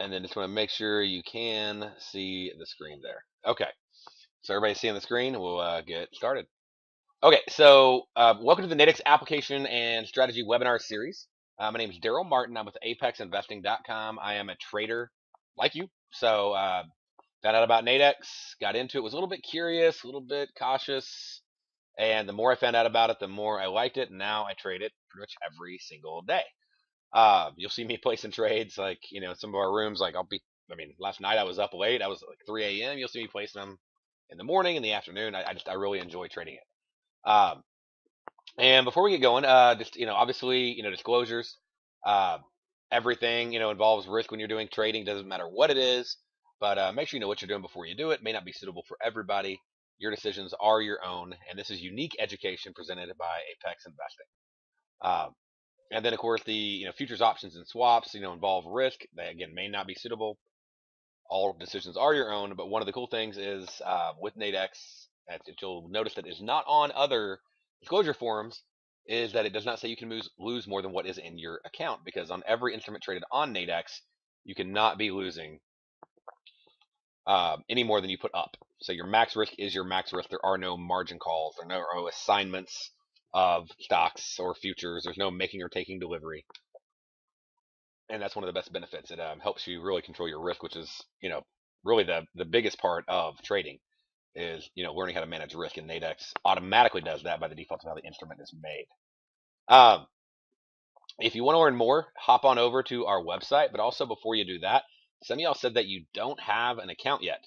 And then just want to make sure you can see the screen there. Okay, so everybody's seeing the screen. We'll get started. Okay, so welcome to the Nadex Application and Strategy Webinar Series. My name is Daryl Martin. I'm with ApexInvesting.com. I am a trader like you. So found out about Nadex, got into it, was a little bit curious, a little bit cautious, and the more I found out about it, the more I liked it. And now I trade it pretty much every single day. You'll see me placing trades like, some of our rooms, like last night I was up late. I was like 3 a.m. You'll see me placing them in the morning, in the afternoon. I really enjoy trading it. And before we get going, obviously, disclosures, uh, everything, involves risk when you're doing trading. Doesn't matter what it is, but make sure you know what you're doing before you do it. May not be suitable for everybody. Your decisions are your own, and this is unique education presented by Apex Investing. Um, and then, of course, the futures, options, and swaps, involve risk. They again may not be suitable. All decisions are your own. But one of the cool things is with Nadex, that you'll notice that is not on other disclosure forums, is that it does not say you can lose more than what is in your account, because on every instrument traded on Nadex, you cannot be losing any more than you put up. So your max risk is your max risk. There are no margin calls. There are no assignments of stocks or futures. There's no making or taking delivery. And that's one of the best benefits. It helps you really control your risk, which is, really the biggest part of trading is, learning how to manage risk. And Nadex automatically does that by the default of how the instrument is made. Um, if you want to learn more, hop on over to our website. But also, before you do that, some of y'all said that you don't have an account yet.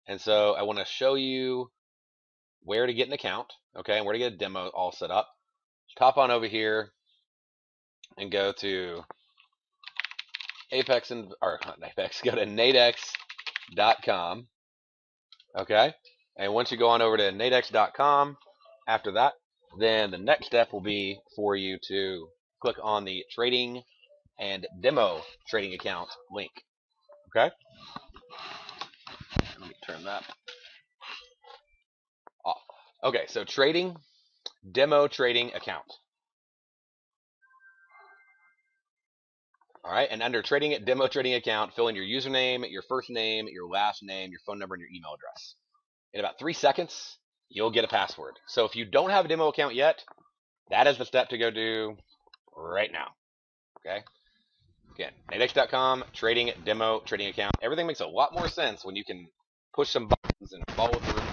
And so I want to show you where to get an account, okay, and where to get a demo all set up. Just hop on over here and go to Apex, or not Apex, go to Nadex.com, okay? And once you go on over to Nadex.com, after that, then the next step will be for you to click on the trading and demo trading account link, okay? Let me turn that off. Okay, so trading, demo trading account. All right, and under trading demo trading account, fill in your username, your first name, your last name, your phone number, and your email address. In about 3 seconds, you'll get a password. So if you don't have a demo account yet, that is the step to go do right now. Okay. Again, Nadex.com, trading demo trading account. Everything makes a lot more sense when you can push some buttons and follow through.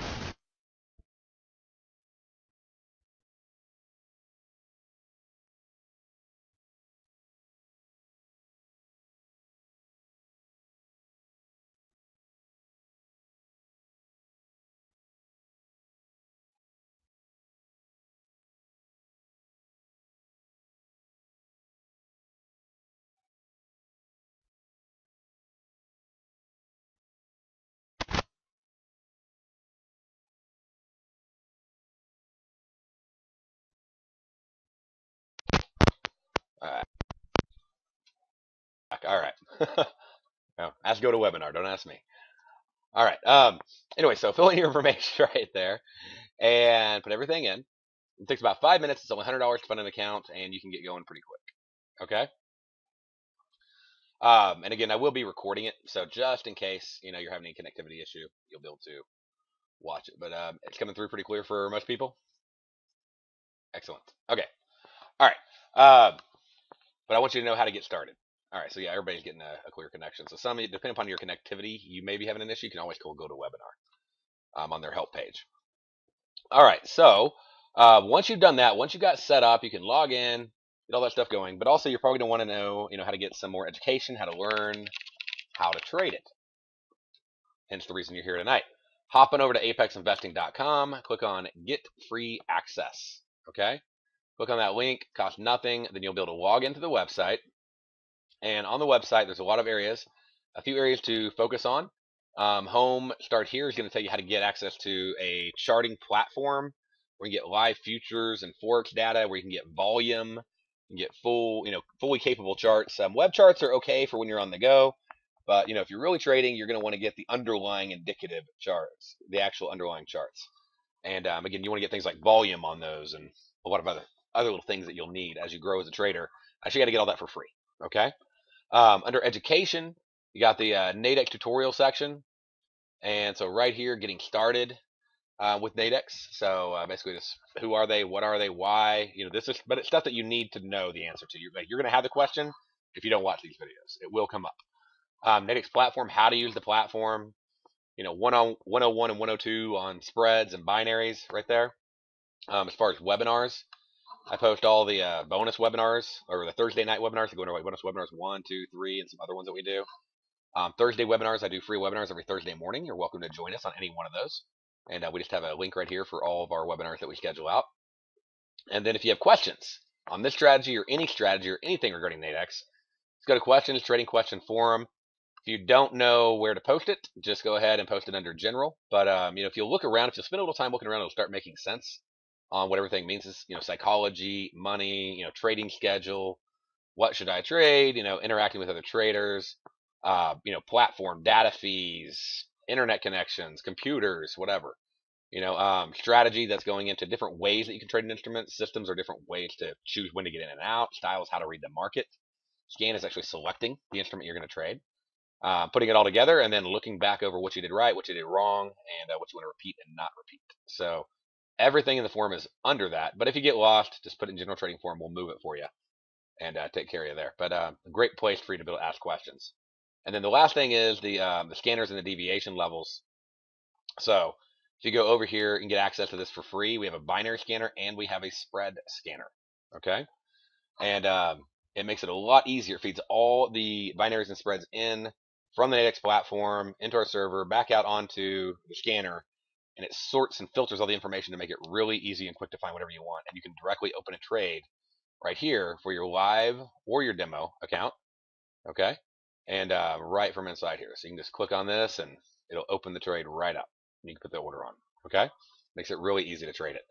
All right. All right. No, ask go to webinar. Don't ask me. All right. Anyway, so fill in your information right there and put everything in. It takes about 5 minutes. It's only $100 to fund an account, and you can get going pretty quick. Okay. And again, I will be recording it, so just in case you're having any connectivity issue, you'll be able to watch it. But it's coming through pretty clear for most people. Excellent. Okay. All right. But I want you to know how to get started. All right. So yeah, everybody's getting a clear connection. So some, depending upon your connectivity, you may be having an issue. You can always go to webinar on their help page. All right. So once you've done that, once you got set up, you can log in, get all that stuff going. But also, you're probably going to want to know, how to get some more education, how to learn how to trade it. Hence the reason you're here tonight. Hop on over to apexinvesting.com, click on Get Free Access. Okay? Click on that link, costs nothing. Then you'll be able to log into the website. And on the website, there's a lot of areas, a few areas to focus on. Home, start here, is going to tell you how to get access to a charting platform where you can get live futures and forex data, where you can get volume, you can get fully capable charts. Web charts are okay for when you're on the go. But if you're really trading, you're going to want to get the underlying indicative charts, the actual underlying charts. And again, you want to get things like volume on those and a lot of other little things that you'll need as you grow as a trader. Actually, got to get all that for free. Okay. Under education, You got the Nadex tutorial section, and so right here, getting started with Nadex. So basically, just who are they, what are they, why? This is, but it's stuff that you need to know the answer to. You're going to have the question if you don't watch these videos. It will come up. Nadex platform, how to use the platform. 101 and 102 on spreads and binaries right there. As far as webinars, I post all the bonus webinars or the Thursday night webinars. I go into like bonus webinars 1, 2, 3, and some other ones that we do. Thursday webinars, I do free webinars every Thursday morning. You're welcome to join us on any one of those. And we just have a link right here for all of our webinars that we schedule out. And then if you have questions on this strategy or anything regarding Nadex, let's go to questions, trading question forum. If you don't know where to post it, just go ahead and post it under general. But if you look around, if you spend a little time looking around, it'll start making sense on what everything means. Is psychology, money, trading schedule, what should I trade, interacting with other traders, platform data fees, internet connections, computers, whatever. Strategy that's going into different ways that you can trade an instrument. Systems are different ways to choose when to get in and out. Style is how to read the market. Scan is actually selecting the instrument you're going to trade. Putting it all together and then looking back over what you did right, what you did wrong, and what you want to repeat and not repeat. So everything in the forum is under that. But if you get lost, just put it in general trading forum. We'll move it for you and take care of you there. But a great place for you to be able to ask questions. And then the last thing is the scanners and the deviation levels. So if you go over here and get access to this for free, we have a binary scanner and we have a spread scanner. Okay, and it makes it a lot easier. It feeds all the binaries and spreads in from the Nadex platform into our server, back out onto the scanner, and it sorts and filters all the information to make it really easy and quick to find whatever you want. And you can directly open a trade right here for your live or your demo account. Okay, and right from inside here. So you can just click on this and it'll open the trade right up. You can put the order on. Okay, makes it really easy to trade it.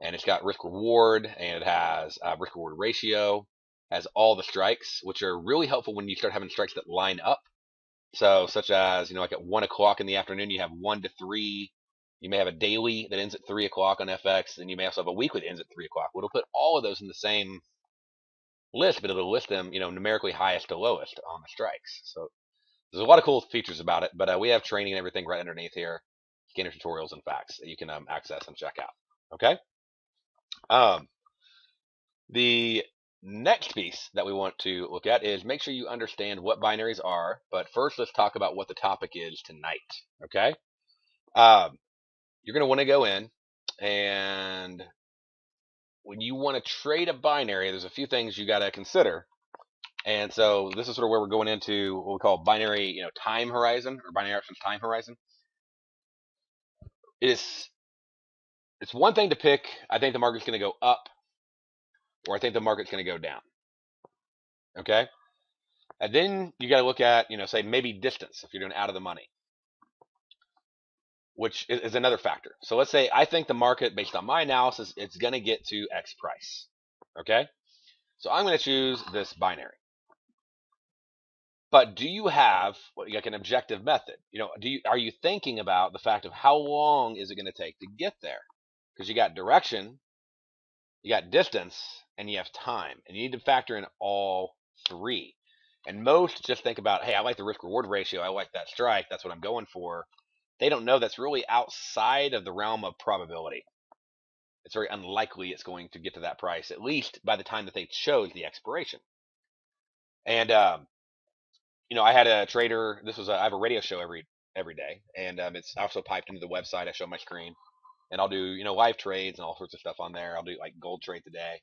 And it's got risk reward, and it has risk reward ratio, has all the strikes, which are really helpful when you start having strikes that line up. So, such as, like at 1 o'clock in the afternoon, you have 1 to 3. You may have a daily that ends at 3 o'clock on FX, and you may also have a weekly that ends at 3 o'clock. Well, it'll put all of those in the same list, but it'll list them, numerically highest to lowest on the strikes. So, there's a lot of cool features about it, but we have training and everything right underneath here, scanner tutorials and facts that you can access and check out. Okay? The next piece that we want to look at is make sure you understand what binaries are. But first, let's talk about what the topic is tonight. Okay. You're going to want to go in, and when you want to trade a binary, there's a few things you got to consider. And so this is sort of where we're going into what we call binary, time horizon, or binary options time horizon. It's one thing to pick. I think the market's going to go up, or I think the market's going to go down. Okay. And then you got to look at, say maybe distance if you're doing out of the money, which is another factor. So let's say I think the market, based on my analysis, it's going to get to X price. Okay. So I'm going to choose this binary. But do you have like an objective method? Are you thinking about the fact of how long is it going to take to get there? Because you got direction, you got distance, and you have time, and you need to factor in all three. And most just think about, hey, I like the risk reward ratio. I like that strike. That's what I'm going for. They don't know that's really outside of the realm of probability. It's very unlikely it's going to get to that price, at least by the time that they chose the expiration. And, I had a trader. I have a radio show every day. And it's also piped into the website. I show my screen. And I'll do, live trades and all sorts of stuff on there. I'll do like gold trade today.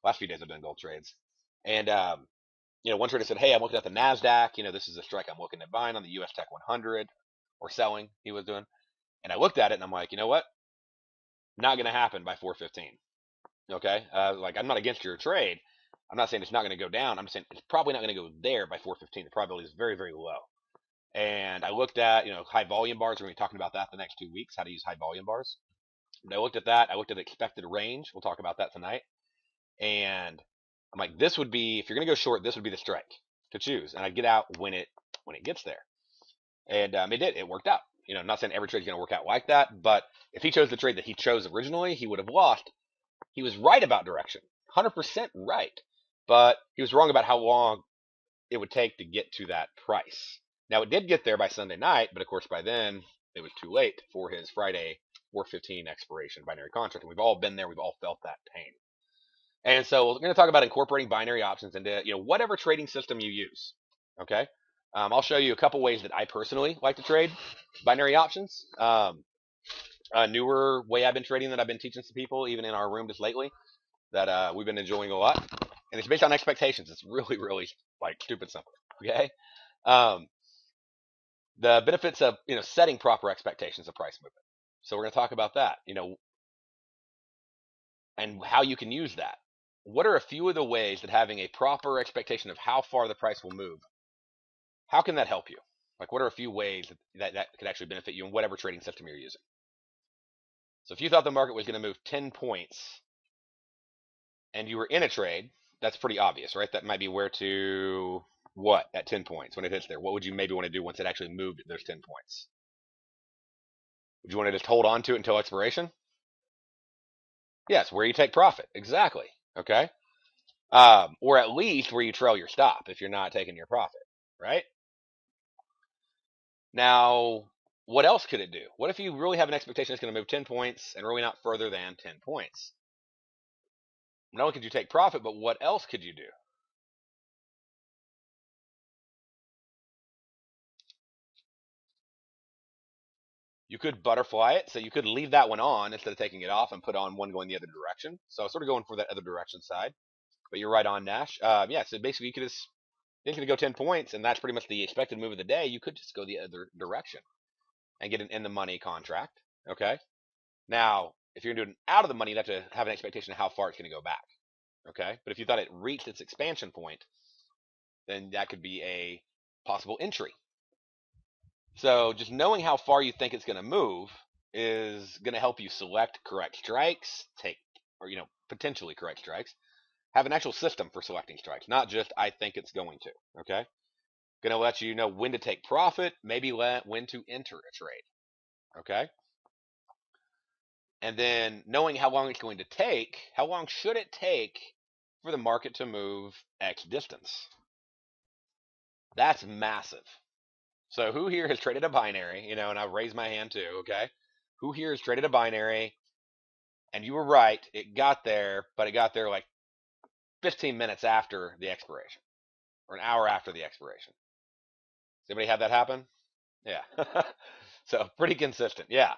Last few days I've done gold trades. And, one trader said, hey, I'm looking at the NASDAQ. This is a strike I'm looking at buying on the US Tech 100 or selling he was doing. And I looked at it and I'm like, you know what? Not going to happen by 415. Okay. I'm not against your trade. I'm not saying it's not going to go down. I'm just saying it's probably not going to go there by 415. The probability is very, very low. And I looked at, high volume bars. We're going to be talking about that the next 2 weeks, how to use high volume bars. And I looked at that. I looked at the expected range. We'll talk about that tonight. And I'm like, this would be, if you're going to go short, this would be the strike to choose. And I'd get out when it gets there. And it did. It worked out. I'm not saying every trade is going to work out like that, but if he chose the trade that he chose originally, he would have lost. He was right about direction, 100% right, but he was wrong about how long it would take to get to that price. Now it did get there by Sunday night, but of course by then it was too late for his Friday 4:15 expiration binary contract, and we've all been there. We've all felt that pain. And so we're going to talk about incorporating binary options into whatever trading system you use. Okay, I'll show you a couple ways that I personally like to trade binary options. A newer way I've been trading that I've been teaching some people, even in our room just lately, that we've been enjoying a lot, and it's based on expectations. It's really, really like stupid simple. Okay, um, the benefits of setting proper expectations of price movement. So we're going to talk about that, and how you can use that. What are a few of the ways that having a proper expectation of how far the price will move, how can that help you? Like, what are a few ways that could actually benefit you in whatever trading system you're using? So if you thought the market was going to move 10 points and you were in a trade, that's pretty obvious, right? That might be where to what at 10 points when it hits there. What would you maybe want to do once it actually moved those 10 points? Would you want to just hold on to it until expiration? Yes, where you take profit. Exactly. Okay. Or at least where you trail your stop if you're not taking your profit, right? Now, what else could it do? What if you really have an expectation it's going to move 10 points and really not further than 10 points? Not only could you take profit, but what else could you do? You could butterfly it, so you could leave that one on instead of taking it off and put on one going the other direction. So sort of going for that other direction side. But you're right on, Nash. Yeah, so basically you could just think to go 10 points, and that's pretty much the expected move of the day. You could just go the other direction and get an in the money contract. Okay. Now, if you're doing out of the money, you have to have an expectation of how far it's going to go back. Okay. But if you thought it reached its expansion point, then that could be a possible entry. So just knowing how far you think it's going to move is going to help you select correct strikes, or potentially correct strikes, have an actual system for selecting strikes, not just I think it's going to. Okay, going to let you know when to take profit, maybe when to enter a trade. Okay, and then knowing how long it's going to take, how long should it take for the market to move X distance? That's massive. So who here has traded a binary? And I've raised my hand too. Okay, who here has traded a binary? And you were right, it got there, but it got there like 15 minutes after the expiration, or an hour after the expiration. Does anybody have that happen? Yeah. So pretty consistent. Yeah.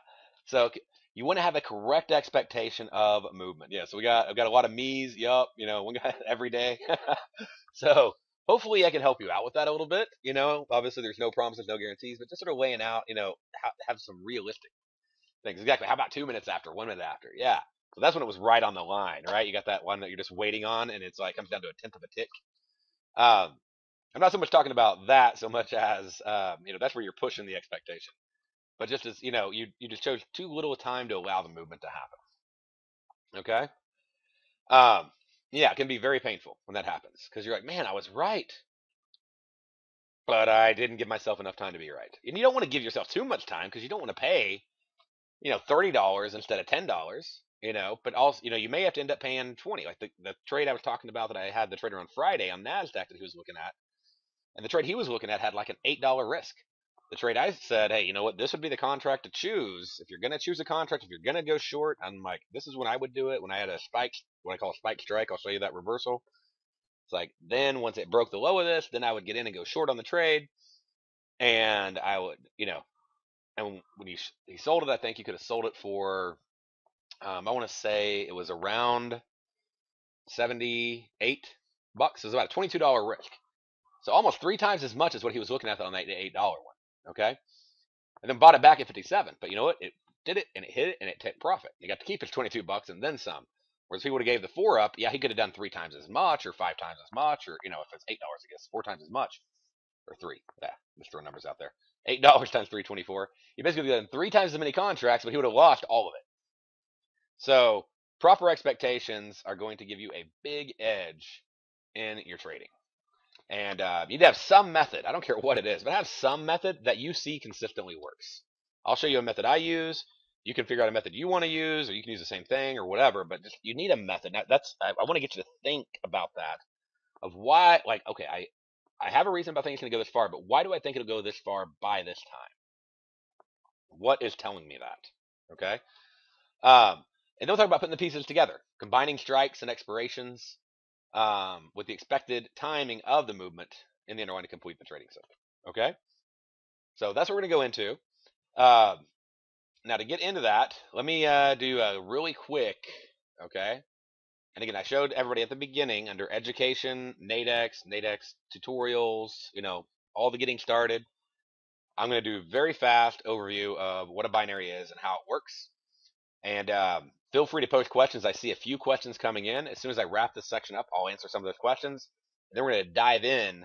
So you want to have a correct expectation of movement. Yeah. So I've got a lot of me's. Yup. One guy every day. So hopefully I can help you out with that a little bit. Obviously there's no promises, no guarantees, but just sort of laying out, have some realistic things. Exactly. How about 2 minutes after, 1 minute after? Yeah. So that's when it was right on the line, right? You got that one that you're just waiting on, and it's like comes down to a tenth of a tick. Um, I'm not so much talking about that so much as that's where you're pushing the expectation. But just as you just chose too little time to allow the movement to happen. Okay. Um, yeah, it can be very painful when that happens because you're like, man, I was right, but I didn't give myself enough time to be right. And you don't want to give yourself too much time because you don't want to pay $30 instead of $10. But also you may have to end up paying 20. Like the trade I was talking about that I had the trader on Friday on Nasdaq that he was looking at, and the trade he was looking at had like an $8 risk. The trade I said, hey, you know what? This would be the contract to choose. If you're going to choose a contract, if you're going to go short, I'm like, this is when I would do it. When I had a spike, what I call a spike strike, I'll show you that reversal. It's like, then once it broke the low of this, then I would get in and go short on the trade. And I would, and when he sold it, I think you could have sold it for, I want to say it was around 78 bucks. It was about a $22 risk. So almost 3 times as much as what he was looking at on that $8 one. Okay. And then bought it back at 57. But you know what? It did it and it hit it and it took profit. You got to keep his 22 bucks and then some. Whereas if he would have gave the 4 up, yeah, he could have done 3 times as much or 5 times as much, or if it's $8, I guess 4 times as much, or 3. Yeah, just throwing numbers out there. $8 times 324. He basically done 3 times as many contracts, but he would have lost all of it. So proper expectations are going to give you a big edge in your trading. And you'd have some method. I don't care what it is, but have some method that you see consistently works. I'll show you a method I use. You can figure out a method you want to use, or you can use the same thing or whatever. But just you need a method. Now, I want to get you to think about that. Of why, like, okay, I have a reason about thinking it's going to go this far, but why do I think it'll go this far by this time? What is telling me that? Okay. And then we'll talk about putting the pieces together, combining strikes and expirations with the expected timing of the movement in the underlying to complete the trading system. Okay. So that's what we're going to go into. Now, to get into that, let me do a really quick, okay? And again, I showed everybody at the beginning under education, Nadex tutorials, all the getting started. I'm going to do a very fast overview of what a binary is and how it works. And feel free to post questions. I see a few questions coming in. As soon as I wrap this section up, I'll answer some of those questions. Then we're going to dive in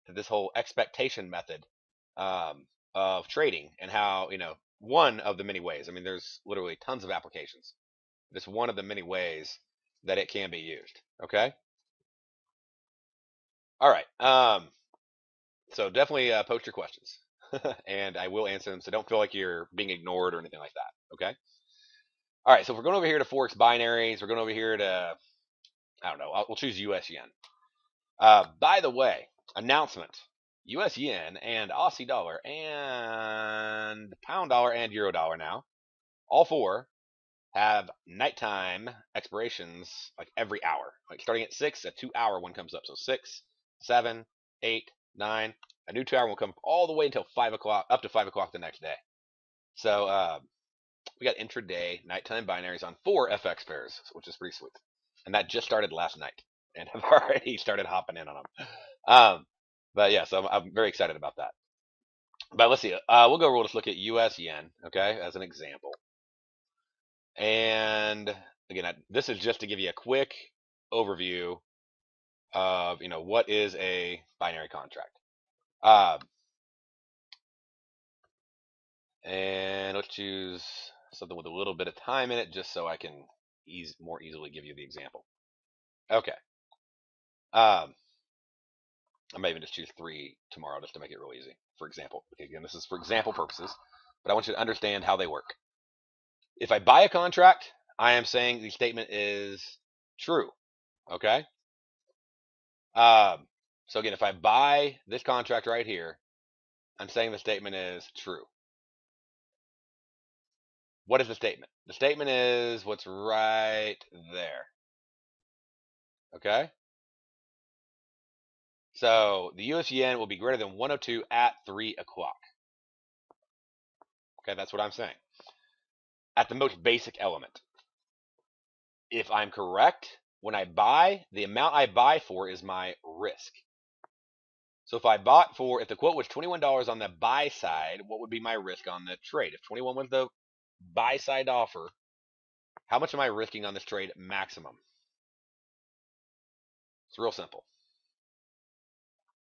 to this whole expectation method of trading and how, one of the many ways. I mean, there's literally tons of applications. Just one of the many ways that it can be used. Okay. All right. So definitely post your questions, and I will answer them. So don't feel like you're being ignored or anything like that. Okay. All right. So if we're going over here to Forex binaries, we're going over here to, I don't know. We'll choose US yen. By the way, announcement: US yen and Aussie dollar and pound dollar and euro dollar now, all four have nighttime expirations like every hour. Like starting at 6, a 2-hour one comes up. So 6, 7, 8, 9. A new 2-hour will come all the way until 5 o'clock, up to 5 o'clock the next day. So we got intraday nighttime binaries on 4 FX pairs, which is pretty sweet. And that just started last night, and I've already started hopping in on them. But yeah, so I'm very excited about that. But let's see. We'll just look at US yen, okay, as an example. And again, this is just to give you a quick overview of what is a binary contract. And let's choose something with a little bit of time in it, just so I can more easily give you the example. Okay. I might even just choose 3 tomorrow just to make it real easy. For example, okay, again, this is for example purposes, but I want you to understand how they work. If I buy a contract, I am saying the statement is true. Okay. So again, if I buy this contract right here, I'm saying the statement is true. What is the statement? The statement is what's right there. Okay? So the US yen will be greater than 102 at 3 o'clock. Okay, that's what I'm saying. At the most basic element. If I'm correct, when I buy, the amount I buy for is my risk. So if the quote was $21 on the buy side, what would be my risk on the trade? If 21 was the buy side offer, how much am I risking on this trade maximum? It's real simple.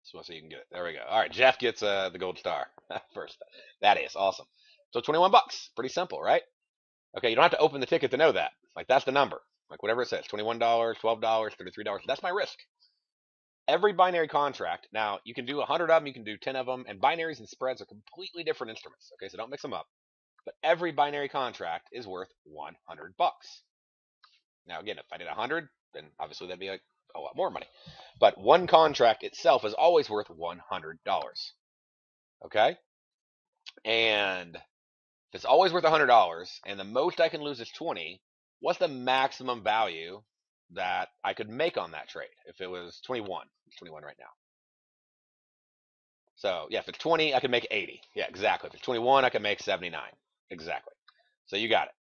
So you can get it. There we go. All right, Jeff gets the gold star first. That is awesome. So 21 bucks. Pretty simple, right? Okay, you don't have to open the ticket to know that. Like that's the number. Like whatever it says, $21, $12, $33. That's my risk. Every binary contract. Now you can do 100 of them, you can do 10 of them, and binaries and spreads are completely different instruments. Okay, so don't mix them up. But every binary contract is worth 100 bucks. Now again, if I did 100, then obviously that'd be like a lot more money. But one contract itself is always worth $100. Okay? And if it's always worth $100 and the most I can lose is 20, what's the maximum value that I could make on that trade? If it was 21, it's 21 right now. So yeah, if it's 20, I can make 80. Yeah, exactly. If it's 21, I can make 79. Exactly. So you got it.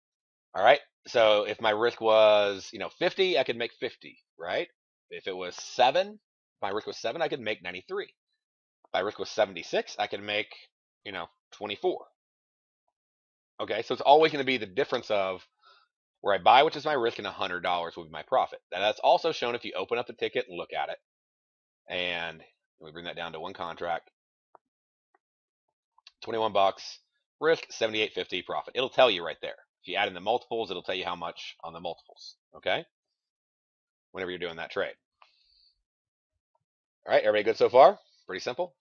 All right. So if my risk was, 50, I could make 50, right? If it was 7, if my risk was 7, I could make 93. If my risk was 76, I could make, 24. Okay, so it's always going to be the difference of where I buy, which is my risk, and $100 will be my profit. Now, that's also shown if you open up the ticket and look at it. And we bring that down to one contract. 21 bucks, risk 78.50, profit. It'll tell you right there. If you add in the multiples, it'll tell you how much on the multiples. Okay? Whenever you're doing that trade. All right, everybody good so far? Pretty simple.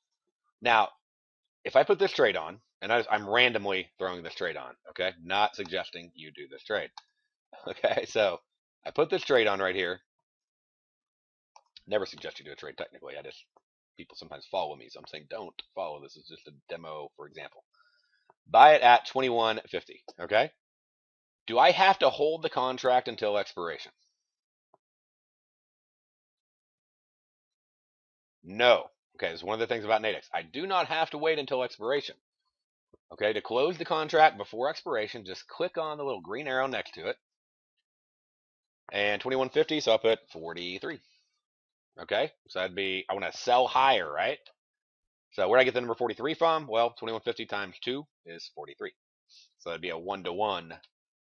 Now, if I put this trade on, and I'm randomly throwing this trade on, okay? Not suggesting you do this trade. Okay, so I put this trade on right here. Never suggest you do a trade technically. I just people sometimes follow me, so I'm saying don't follow. This is just a demo, for example. Buy it at 21.50. Okay. Do I have to hold the contract until expiration? No. Okay, this is one of the things about Nadex. I do not have to wait until expiration. Okay, to close the contract before expiration, just click on the little green arrow next to it. And 21.50, so I'll put 43. Okay, so that'd be, I want to sell higher, right? So where did I get the number 43 from? Well, 21.50 times 2 is 43. So that'd be a 1-to-1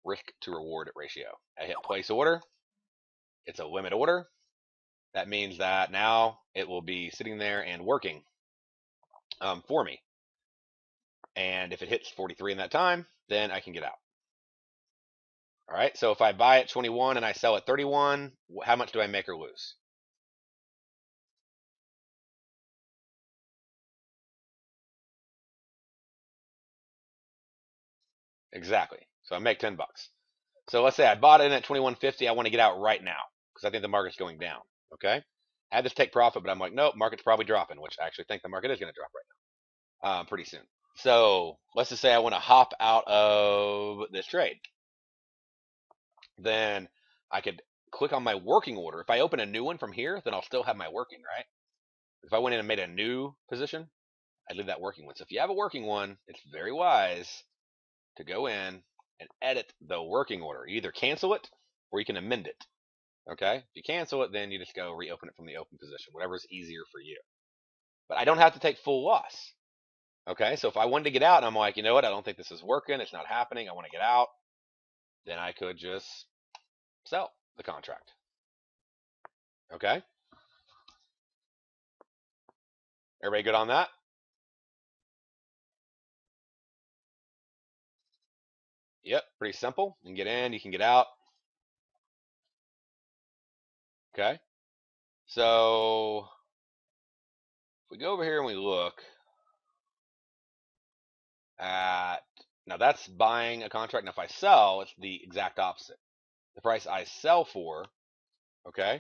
risk to reward ratio. I hit place order. It's a limit order. That means that now it will be sitting there and working for me. And if it hits 43 in that time, then I can get out. All right, so if I buy at 21 and I sell at 31, how much do I make or lose? Exactly. So I make 10 bucks. So let's say I bought it in at 21.50. I want to get out right now because I think the market's going down. Okay. I had this take profit, but I'm like, nope, market's probably dropping, which I actually think the market is going to drop right now, pretty soon. So let's just say I want to hop out of this trade. Then I could click on my working order. If I open a new one from here, then I'll still have my working, right? If I went in and made a new position, I'd leave that working one. So if you have a working one, it's very wise to go in and edit the working order. You either cancel it or you can amend it. Okay? If you cancel it, then you just go reopen it from the open position, whatever is easier for you. But I don't have to take full loss. Okay? So if I wanted to get out and I'm like, you know what, I don't think this is working, it's not happening, I want to get out, then I could just sell the contract. Okay? Everybody good on that? Yep, pretty simple. You can get in, you can get out. Okay? So if we go over here and we look at, now that's buying a contract. Now if I sell, it's the exact opposite. The price I sell for, okay,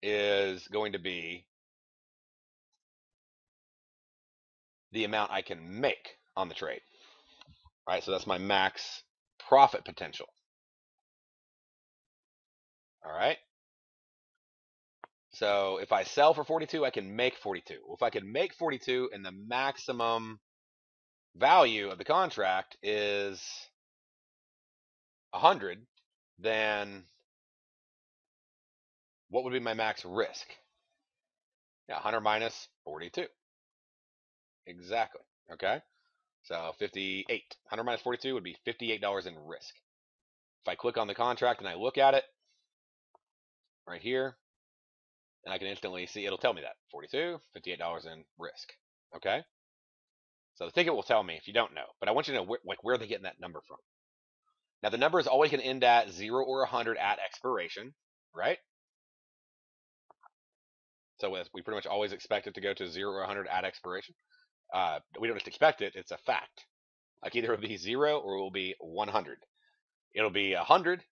is going to be the amount I can make on the trade. All right, so that's my max profit potential. All right. So if I sell for 42, I can make 42. Well, if I can make 42 and the maximum value of the contract is 100, then what would be my max risk? Yeah, 100 minus 42. Exactly. Okay. So 58. 100 minus 42 would be $58 in risk. If I click on the contract and I look at it right here, and I can instantly see it'll tell me that 42, $58 in risk. Okay. So the ticket will tell me if you don't know, but I want you to know where are they getting that number from. Now the number is always going to end at 0 or 100 at expiration, right? So we pretty much always expect it to go to 0 or 100 at expiration. We don't just expect it; it's a fact. Like either it'll be 0 or it will be 100. It'll be 100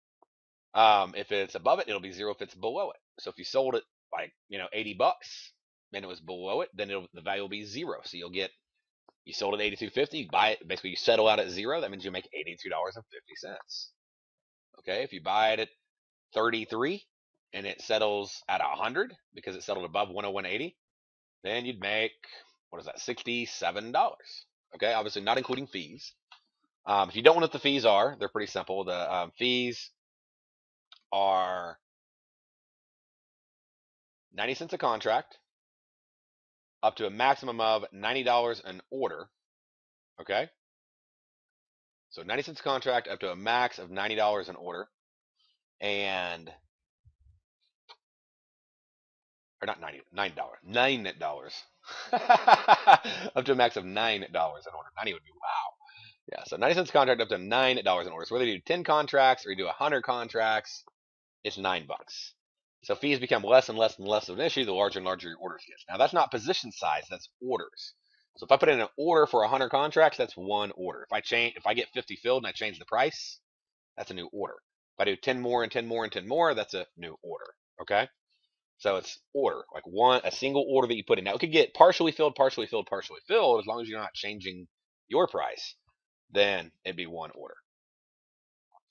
if it's above it. It'll be 0 if it's below it. So if you sold it like 80 bucks and it was below it, then the value will be 0. So you sold it 82.50. You buy it, basically you settle out at 0. That means you make $82.50. Okay, if you buy it at 33 and it settles at 100 because it settled above 101.80, then you'd make, what is that, $67. Okay, obviously not including fees. If you don't know what the fees are, they're pretty simple. The fees are 90 cents a contract up to a maximum of $90 an order. Okay, so 90 cents a contract up to a max of $90 an order, and or not $9 up to a max of $9 an order. 90 would be wow. Yeah, so 90 cents a contract up to $9 an order. So whether you do 10 contracts or you do 100 contracts, it's $9. So fees become less and less and less of an issue the larger and larger your orders get. Now that's not position size, that's orders. So if I put in an order for 100 contracts, that's one order. If I get 50 filled and I change the price, that's a new order. If I do 10 more and 10 more and 10 more, that's a new order. Okay? So it's order, like a single order that you put in. Now it could get partially filled, partially filled, partially filled, as long as you're not changing your price. Then it'd be one order.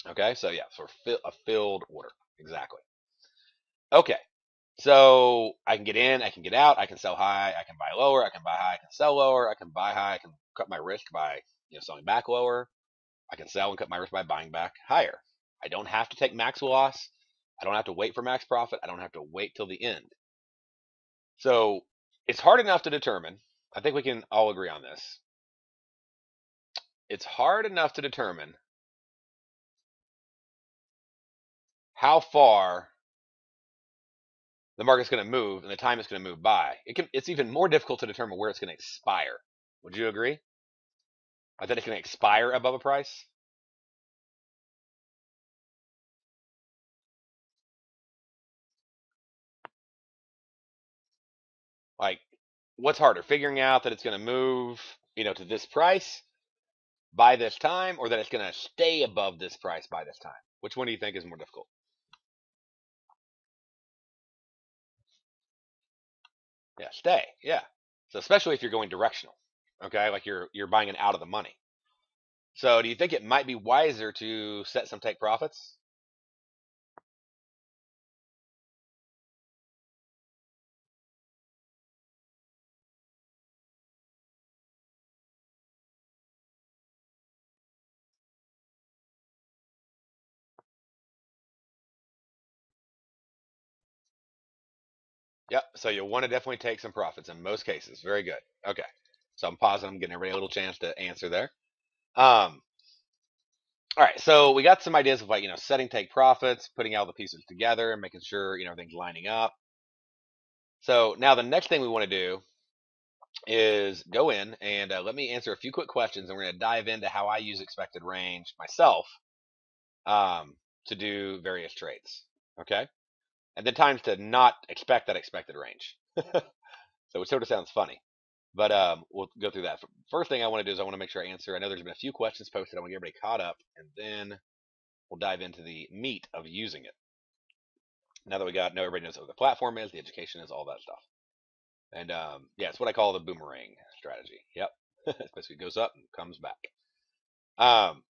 Okay, so yeah, so a filled order, exactly. Okay, so I can get in, I can get out, I can sell high, I can buy lower, I can buy high, I can sell lower, I can buy high, I can cut my risk by selling back lower. I can sell and cut my risk by buying back higher. I don't have to take max loss. I don't have to wait for max profit. I don't have to wait till the end. So it's hard enough to determine. I think we can all agree on this. It's hard enough to determine how far the market's going to move and the time it's going to move by. It's even more difficult to determine where it's going to expire. Would you agree? I think it's going to expire above a price. Like, what's harder, figuring out that it's going to move, to this price by this time, or that it's going to stay above this price by this time? Which one do you think is more difficult? Yeah, stay. Yeah. So especially if you're going directional, okay, like you're buying it out of the money. So do you think it might be wiser to set some take profits? Yep. So you'll want to definitely take some profits in most cases. Very good. Okay. So I'm pausing. I'm getting everybody a little chance to answer there. Um, all right. So we got some ideas of, like, setting take profits, putting all the pieces together, and making sure everything's lining up. So now the next thing we want to do is go in and let me answer a few quick questions, and we're going to dive into how I use expected range myself, um, to do various trades. Okay. And then times to not expect that expected range. So it sort of sounds funny, but we'll go through that. First thing I want to do is I want to make sure I answer. I know there's been a few questions posted. I want to get everybody caught up, and then we'll dive into the meat of using it. Now that everybody knows what the platform is, the education is, all that stuff. And yeah, it's what I call the boomerang strategy. Yep, it basically goes up and comes back. Um,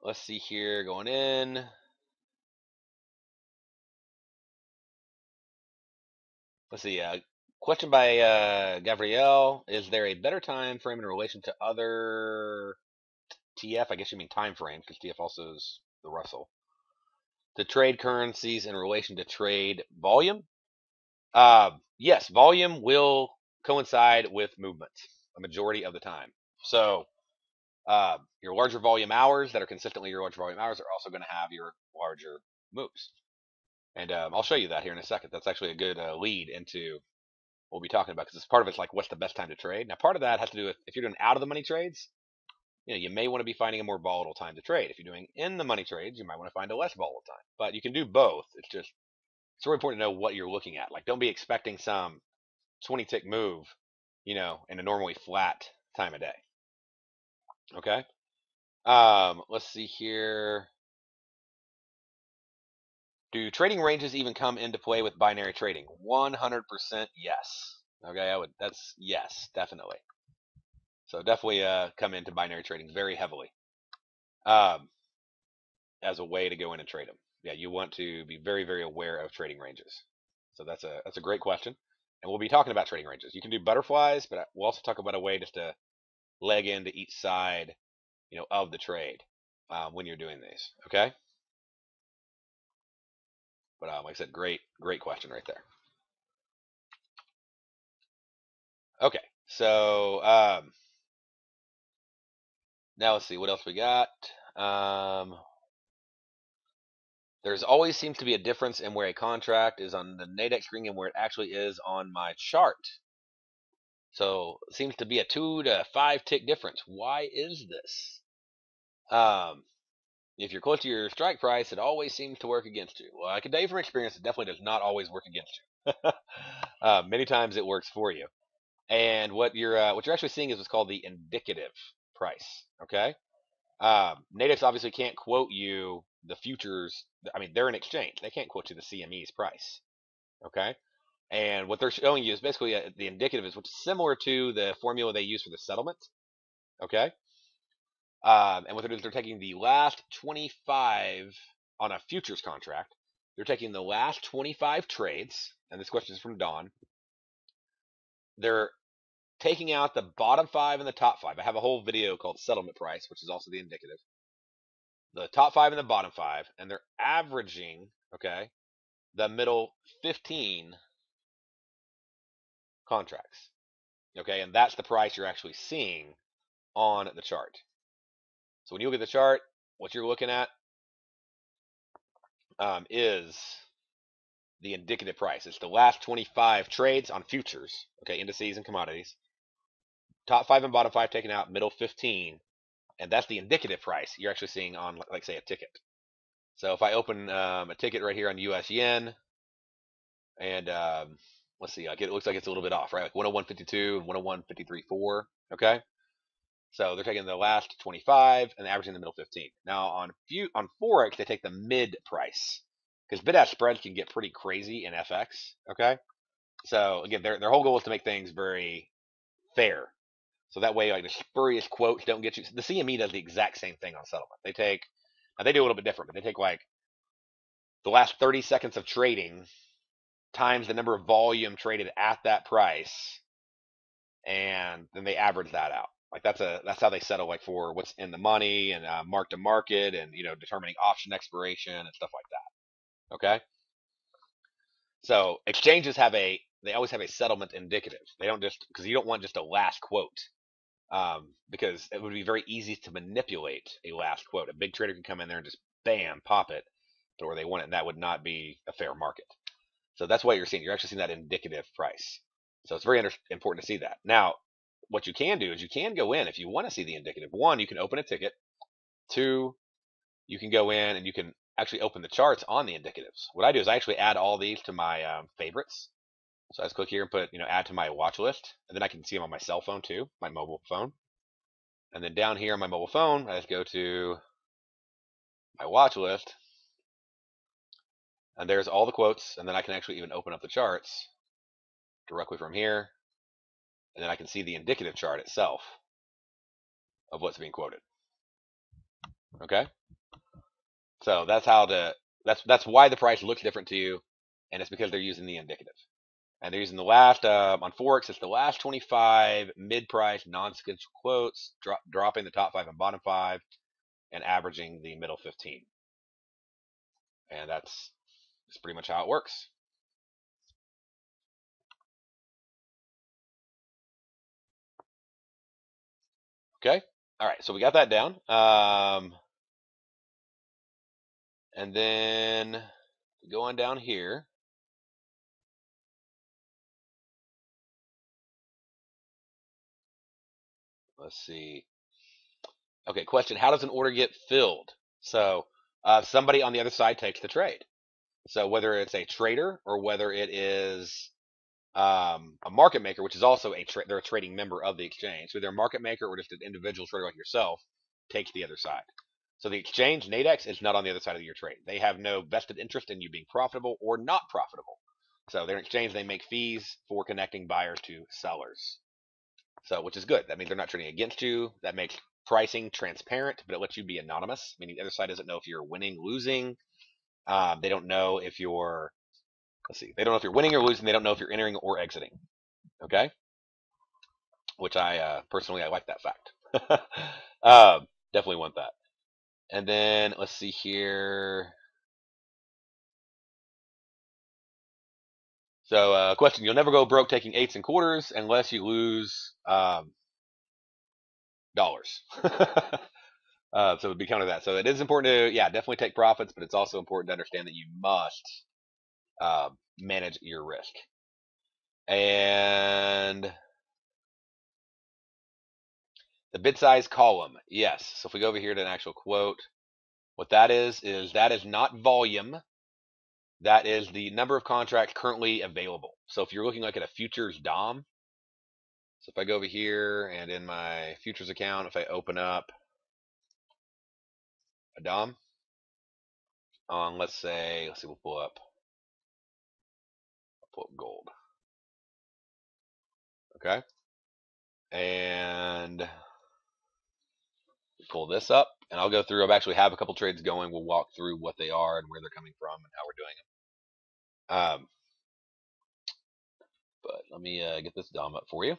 let's see here, going in. Let's see. Question by Gabrielle: is there a better time frame in relation to other TF? I guess you mean time frame, because TF also is the Russell. To trade currencies in relation to trade volume? Yes, volume will coincide with movements a majority of the time. So your larger volume hours that are consistently your larger volume hours are also going to have your larger moves. And I'll show you that here in a second. That's actually a good lead into what we'll be talking about, because it's part of it's like, what's the best time to trade. Now, part of that has to do with, if you're doing out of the money trades, you may want to be finding a more volatile time to trade. If you're doing in the money trades, you might want to find a less volatile time. But you can do both. It's really important to know what you're looking at. Like, don't be expecting some 20 tick move, in a normally flat time of day. Okay. Let's see here. Do trading ranges even come into play with binary trading? 100% yes. Okay, that's yes, definitely. So definitely come into binary trading very heavily, um, as a way to go in and trade them. Yeah, you want to be very, very aware of trading ranges. So that's a great question, and we'll be talking about trading ranges. You can do butterflies, but we'll also talk about a way just to leg into each side, of the trade, when you're doing these. Okay, but like I said, great question right there. Okay, so now let's see what else we got. Um, There's always seems to be a difference in where a contract is on the Nadex screen and where it actually is on my chart. So it seems to be a 2 to 5 tick difference. Why is this? Um, if you're close to your strike price, it always seems to work against you. Well, I can tell you from experience, it definitely does not always work against you. Many times it works for you. And what you're actually seeing is what's called the indicative price. Okay. Nadex obviously can't quote you the futures. I mean, they're an exchange. They can't quote you the CME's price. Okay. And what they're showing you is basically the indicative is which is similar to the formula they use for the settlement. Okay. And what they're doing is they're taking the last 25 on a futures contract. They're taking the last 25 trades, and this question is from Don. They're taking out the bottom five and the top five. I have a whole video called settlement price, which is also the indicative. The top five and the bottom five, and they're averaging, okay, the middle 15 contracts. Okay, and that's the price you're actually seeing on the chart. So when you look at the chart, what you're looking at is the indicative price. It's the last 25 trades on futures, okay, indices and commodities. Top five and bottom five taken out, middle 15, and that's the indicative price you're actually seeing on, like, say, a ticket. So if I open a ticket right here on US yen, and let's see, like it looks like it's a little bit off, right? Like 101.52 and 101.53.4. Okay, so they're taking the last 25 and averaging the middle 15. Now on Forex, they take the mid price because bid-ask spreads can get pretty crazy in FX. Okay, so again, their whole goal is to make things very fair. So that way, like the spurious quotes don't get you. The CME does the exact same thing on settlement. Now they do a little bit different, but they take like the last 30 seconds of trading times the number of volume traded at that price, and then they average that out. Like that's how they settle, like for what's in the money and mark to market, and determining option expiration and stuff like that. Okay, so exchanges they always have a settlement indicative. They don't just because you don't want just a last quote, because it would be very easy to manipulate a last quote. A big trader can come in there and just bam pop it to where they want it, and that would not be a fair market. So that's what you're seeing. You're actually seeing that indicative price. So it's very important to see that. Now, what you can do is you can go in if you want to see the indicative. One, you can open a ticket. Two, you can go in and you can actually open the charts on the indicatives. What I do is I actually add all these to my favorites. So I just click here and put, add to my watch list. And then I can see them on my cell phone too, my mobile phone. And then down here on my mobile phone, I just go to my watch list. And there's all the quotes. And then I can actually even open up the charts directly from here. And then I can see the indicative chart itself of what's being quoted. Okay? So that's why the price looks different to you, and it's because they're using the indicative. And they're using the last on Forex, it's the last 25 mid-price non-scheduled quotes, dropping the top five and bottom five, and averaging the middle 15. And that's pretty much how it works. Okay. All right. So we got that down. And then go on down here. Let's see. Okay. Question: how does an order get filled? So somebody on the other side takes the trade. So whether it's a trader or whether it is a market maker, which is also they're a trading member of the exchange. So they're a market maker or just an individual trader like yourself takes the other side. So the exchange, Nadex, is not on the other side of your trade. They have no vested interest in you being profitable or not profitable. So they're an exchange. They make fees for connecting buyers to sellers. So which is good. That means they're not trading against you. That makes pricing transparent, but it lets you be anonymous, meaning the other side doesn't know if you're winning, losing. They don't know if you're let's see. They don't know if you're winning or losing. They don't know if you're entering or exiting. Okay, which I personally I like that fact. Definitely want that. And then let's see here. So, question: you'll never go broke taking eighths and quarters unless you lose dollars. So it would be counter that. So it is important to, yeah, definitely take profits, but it's also important to understand that you must manage your risk. And the bid size column, yes. So if we go over here to an actual quote, what that is that is not volume. That is the number of contracts currently available. So if you're looking like at a futures DOM, so if I go over here and in my futures account, if I open up a DOM on, let's see, we'll pull up pull up gold. Okay. And pull this up, and I'll go through. I've actually have a couple trades going. We'll walk through what they are and where they're coming from and how we're doing them. But let me get this DOM up for you.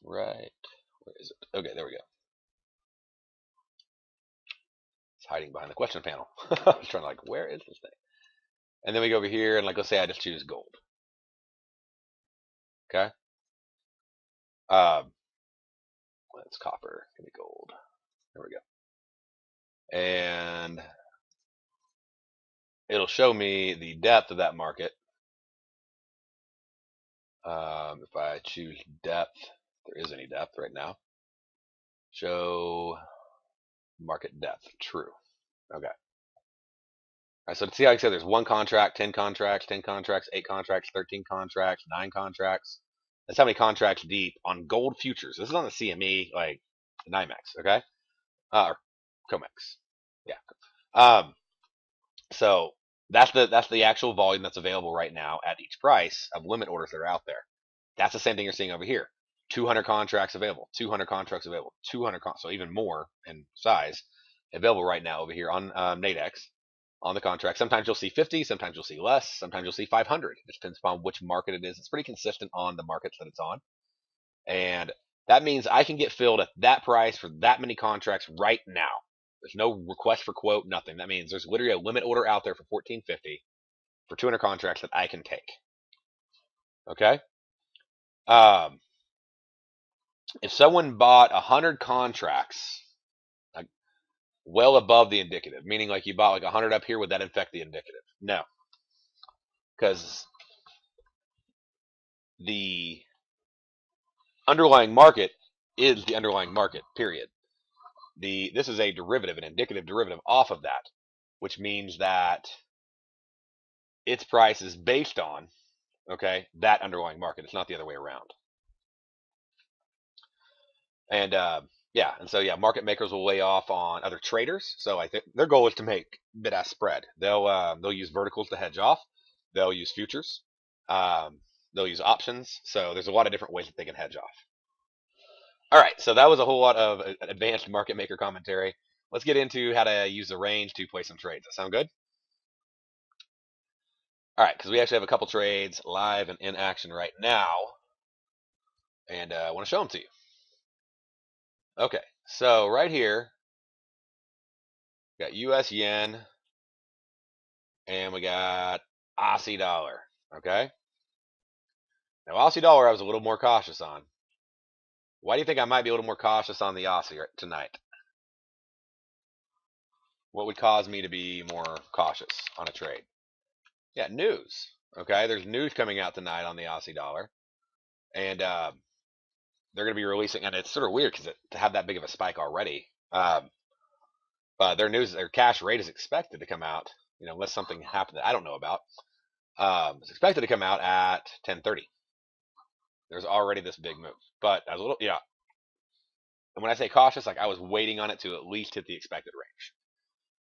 Right. Where is it? Okay, there we go. It's hiding behind the question panel. I was trying to like, where is this thing? And then we go over here and like, let's say I just choose gold. Okay. It's copper. Give me gold. There we go. And it'll show me the depth of that market. If I choose depth, there is any depth right now. Show market depth, true. Okay. All right, so to see how I said there's 1 contract, 10 contracts, 10 contracts, 8 contracts, 13 contracts, 9 contracts. That's how many contracts deep on gold futures. This is on the CME, like NYMEX, okay? Or COMEX. Yeah. So that's the actual volume that's available right now at each price of limit orders that are out there. That's the same thing you're seeing over here. 200 contracts available, 200 contracts available, 200 so even more in size available right now over here on Nadex on the contract. Sometimes you'll see 50, sometimes you'll see less, sometimes you'll see 500. It depends upon which market it is. It's pretty consistent on the markets that it's on. And that means I can get filled at that price for that many contracts right now. There's no request for quote, nothing. That means there's literally a limit order out there for $14.50 for 200 contracts that I can take. Okay? If someone bought 100 contracts, like well above the indicative, meaning like you bought like 100 up here, would that affect the indicative? No. Because the underlying market is the underlying market, period. This is a derivative, an indicative derivative off of that, which means that its price is based on, okay, that underlying market. It's not the other way around. And yeah, and so yeah, market makers will lay off on other traders. So I think their goal is to make bid-ask spread. They'll use verticals to hedge off. They'll use futures. They'll use options. So there's a lot of different ways that they can hedge off. All right, so that was a whole lot of advanced market maker commentary. Let's get into how to use the range to play some trades. That sound good? All right, because we actually have a couple trades live and in action right now, and I want to show them to you. Okay, so right here, we got US yen, and we got Aussie dollar. Okay, now Aussie dollar I was a little more cautious on. Why do you think I might be a little more cautious on the Aussie tonight? What would cause me to be more cautious on a trade? Yeah, news. Okay, there's news coming out tonight on the Aussie dollar, and they're going to be releasing, and it's sort of weird because to have that big of a spike already. But their cash rate is expected to come out, unless something happened that I don't know about. It's expected to come out at 10:30. There's already this big move, but I was a little, yeah. And when I say cautious, like I was waiting on it to at least hit the expected range.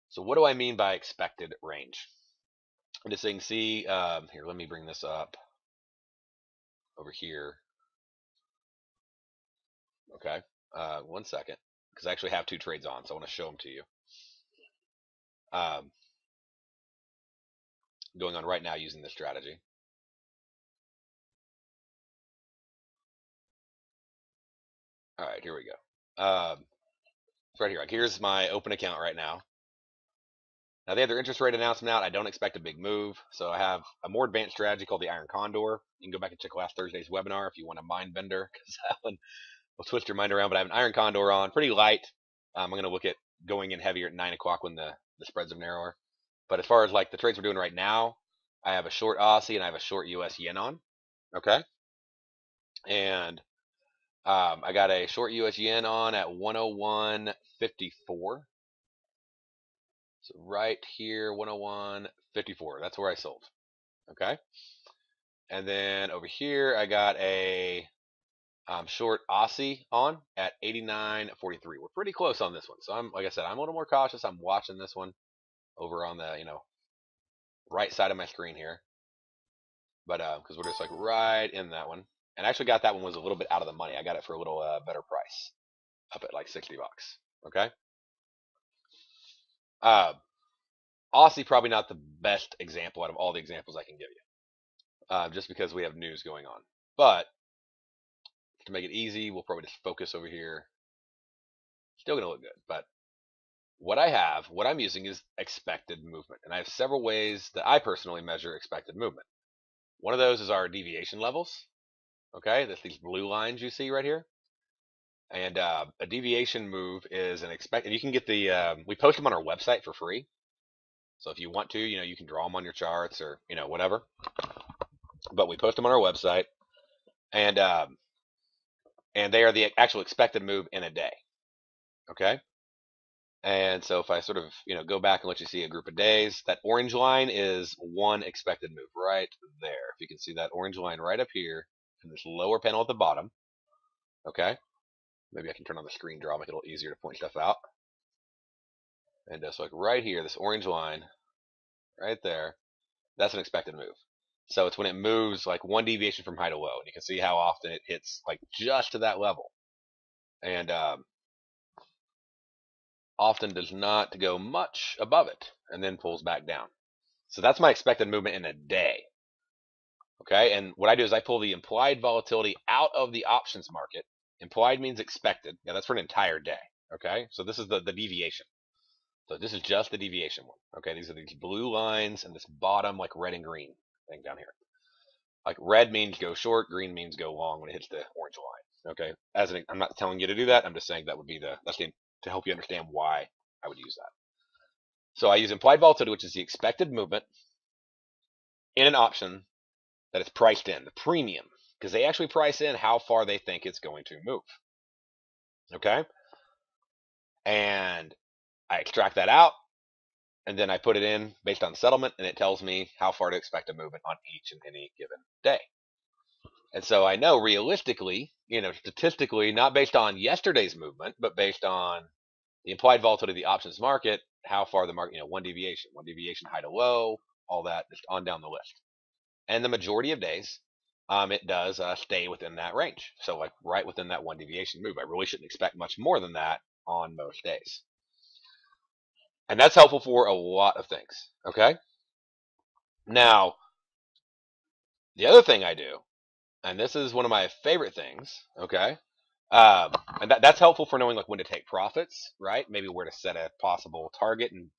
So what do I mean by expected range? Just so you can see, here, let me bring this up over here. Okay, 1 second, because I actually have 2 trades on, so I want to show them to you. Going on right now using this strategy. All right, here we go. It's right here. Like, here's my open account right now. Now they have their interest rate announcement out. I don't expect a big move, so I have a more advanced strategy called the Iron Condor. You can go back and check last Thursday's webinar if you want a mind bender, because that one will twist your mind around. But I have an Iron Condor on, pretty light. I'm going to look at going in heavier at 9 o'clock when the spreads are narrower. But as far as like the trades we're doing right now, I have a short Aussie and I have a short US yen on. Okay, and I got a short US yen on at 101.54. So right here, 101.54. That's where I sold. Okay. And then over here, I got a short Aussie on at 89.43. We're pretty close on this one. So like I said, I'm a little more cautious. I'm watching this one. over on the, right side of my screen here. But because we're just like right in that one. And I actually got that one was a little bit out of the money. I got it for a little better price, up at like 60 bucks. Okay. Uh, Aussie probably not the best example out of all the examples I can give you, just because we have news going on. But to make it easy, we'll probably just focus over here. Still gonna look good, but what I'm using is expected movement, and I have several ways that I personally measure expected movement. One of those is our deviation levels. Okay, that's these blue lines you see right here. And a deviation move is an expected. You can get we post them on our website for free. So if you want to, you can draw them on your charts or whatever. But we post them on our website, and they are the actual expected move in a day. Okay. And so if I sort of go back and let you see a group of days, that orange line is one expected move right there. If you can see that orange line right up here in this lower panel at the bottom. Okay. Maybe I can turn on the screen draw, make it a little easier to point stuff out. And so like right here, this orange line, right there, that's an expected move. So it's when it moves like one deviation from high to low, and you can see how often it hits like just to that level, and often does not go much above it, and then pulls back down. So that's my expected movement in a day. Okay, and what I do is I pull the implied volatility out of the options market. Implied means expected. Yeah, that's for an entire day. Okay, so this is the deviation. So this is just the deviation one. Okay, these are these blue lines and this bottom like red and green thing down here. Like red means go short, green means go long when it hits the orange line. Okay, I'm not telling you to do that. I'm just saying that would be to help you understand why I would use that. So I use implied volatility, which is the expected movement in an option that is priced in, the premium, because they actually price in how far they think it's going to move. Okay, and I extract that out, and then I put it in based on settlement, and it tells me how far to expect a movement on each and any given day. And so I know realistically, statistically, not based on yesterday's movement, but based on the implied volatility of the options market, how far the market, one deviation, high to low, all that, just on down the list. And the majority of days, it does stay within that range. So like right within that one deviation move. I really shouldn't expect much more than that on most days. And that's helpful for a lot of things. Okay. Now, the other thing I do, and this is one of my favorite things, okay, and that's helpful for knowing like when to take profits, right? Maybe where to set a possible target and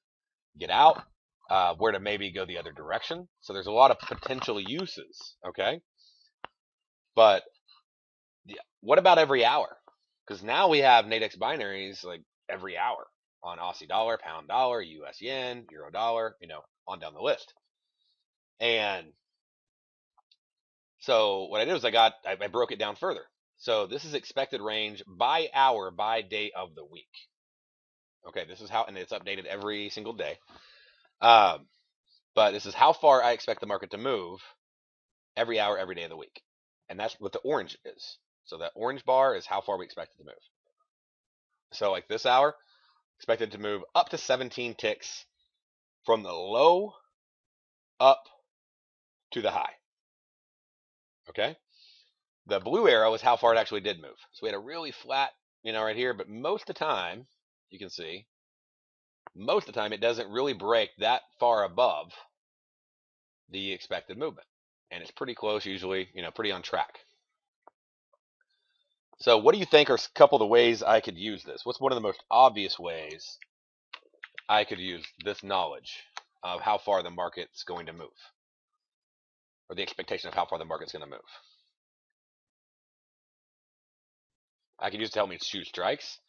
get out, where to maybe go the other direction. So there's a lot of potential uses, okay? But what about every hour? Because now we have Nadex binaries like every hour on Aussie dollar, pound dollar, US yen, euro dollar, on down the list. And so what I did was I broke it down further. So this is expected range by hour, by day of the week. Okay, this is how, and it's updated every single day. But this is how far I expect the market to move every hour, every day of the week. And that's what the orange is. So that orange bar is how far we expect it to move. So like this hour, expected to move up to 17 ticks from the low up to the high. Okay? The blue arrow is how far it actually did move. So we had a really flat, right here, but most of the time, you can see, most of the time it doesn't really break that far above the expected movement. And it's pretty close usually, pretty on track. So what do you think are a couple of the ways I could use this? What's one of the most obvious ways I could use this knowledge of how far the market's going to move? Or the expectation of how far the market's going to move? I could use it to help me shoot strikes.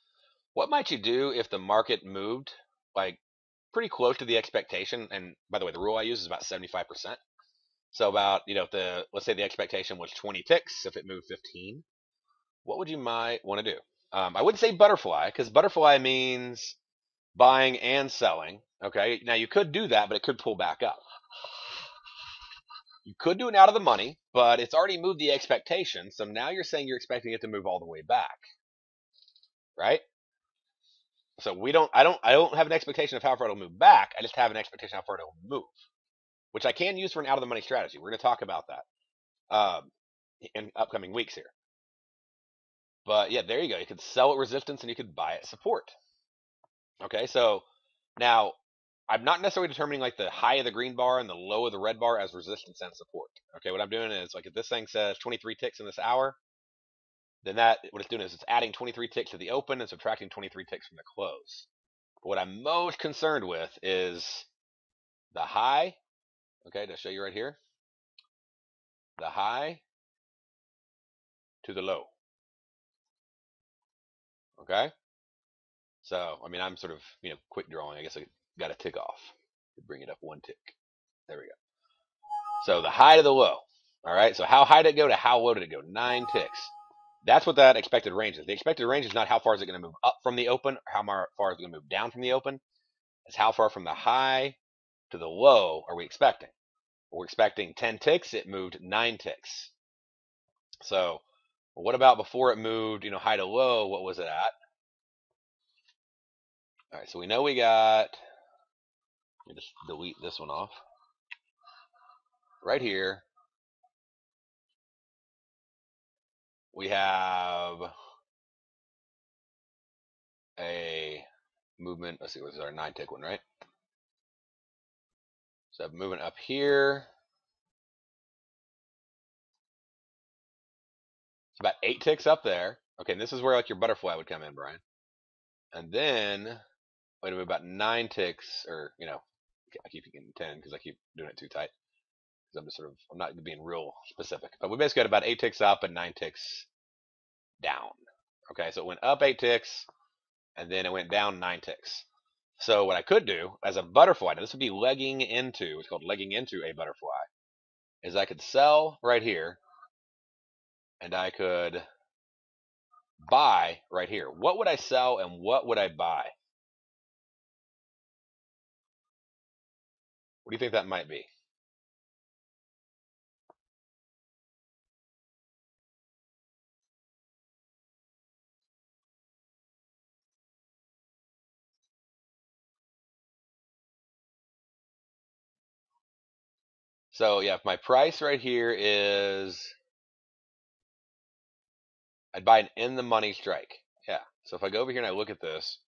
What might you do if the market moved like pretty close to the expectation? And by the way, the rule I use is about 75%. So about, let's say the expectation was 20 ticks. If it moved 15, what would you might want to do? I wouldn't say butterfly, because butterfly means buying and selling. Okay, now you could do that, but it could pull back up. You could do it out of the money, but it's already moved the expectation. So now you're saying you're expecting it to move all the way back, right? So I don't have an expectation of how far it'll move back. I just have an expectation of how far it'll move, which I can use for an out of the money strategy. We're going to talk about that in upcoming weeks here. But yeah, there you go. You could sell at resistance and you could buy at support. Okay, so now I'm not necessarily determining like the high of the green bar and the low of the red bar as resistance and support. Okay, what I'm doing is like if this thing says 23 ticks in this hour, then that what it's doing is it's adding 23 ticks to the open and subtracting 23 ticks from the close. But what I'm most concerned with is the high. Okay, to show you right here, the high to the low. Okay, so I mean I'm sort of quick drawing. I guess I got a tick off to bring it up one tick. There we go. So the high to the low. All right. So how high did it go to how low did it go? 9 ticks. That's what that expected range is. The expected range is not how far is it going to move up from the open or how far is it going to move down from the open. It's how far from the high to the low are we expecting. We're expecting 10 ticks. It moved 9 ticks. So what about before it moved, high to low? What was it at? All right. So we know we got, let me just delete this one off. Right here, we have a movement. Let's see, this is our 9 tick one, right? So moving up here. It's about 8 ticks up there. Okay, and this is where like your butterfly would come in, Brian. And then wait, move about 9 ticks, or I keep getting 10 because I keep doing it too tight. Because I'm just I'm not being real specific. But we basically got about 8 ticks up and 9 ticks down. Okay, so it went up 8 ticks, and then it went down 9 ticks. So what I could do as a butterfly, now this would be legging into, it's called legging into a butterfly, is I could sell right here, and I could buy right here. What would I sell and what would I buy? What do you think that might be? So yeah, if my price right here is, I'd buy an in the money strike. Yeah. So if I go over here and I look at this,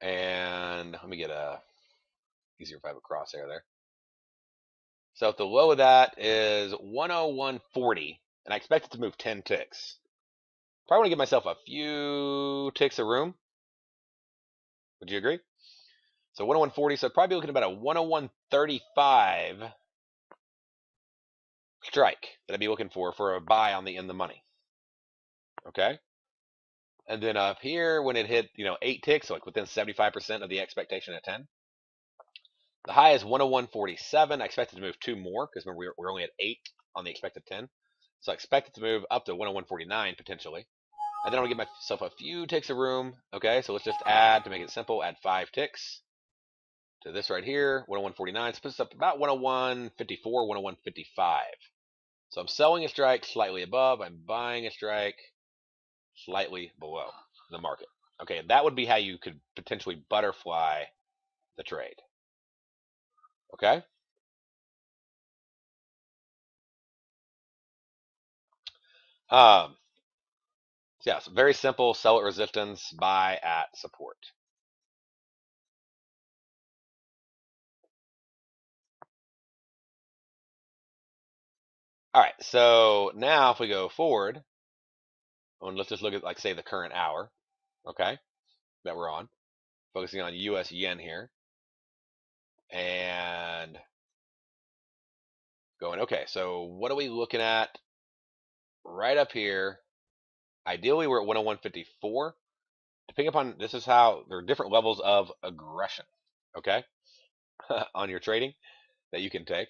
and let me get easier if I have a crosshair there. So if the low of that is 101.40, and I expect it to move 10 ticks, probably want to give myself a few ticks of room. Would you agree? So 101.40, so probably looking at about a 101.35 strike that I'd be looking for a buy on the in the money. Okay. And then up here, when it hit, 8 ticks, so like within 75% of the expectation at 10, the high is 101.47. I expect it to move 2 more because remember we're only at 8 on the expected 10. So I expect it to move up to 101.49 potentially. And then I'm going to give myself a few ticks of room. Okay, so let's just add, to make it simple, add 5 ticks to this right here, 101.49. So puts us up about 101.54, 101.55. So I'm selling a strike slightly above. I'm buying a strike slightly below the market. Okay, that would be how you could potentially butterfly the trade. Okay? So yeah, so very simple, sell at resistance, buy at support. All right, so now if we go forward, and let's just look at, like, say, the current hour, okay, that we're on, focusing on US yen here, and going, okay, so what are we looking at right up here? Ideally, we're at 101.54. Depending upon, this is how, there are different levels of aggression, okay, on your trading that you can take.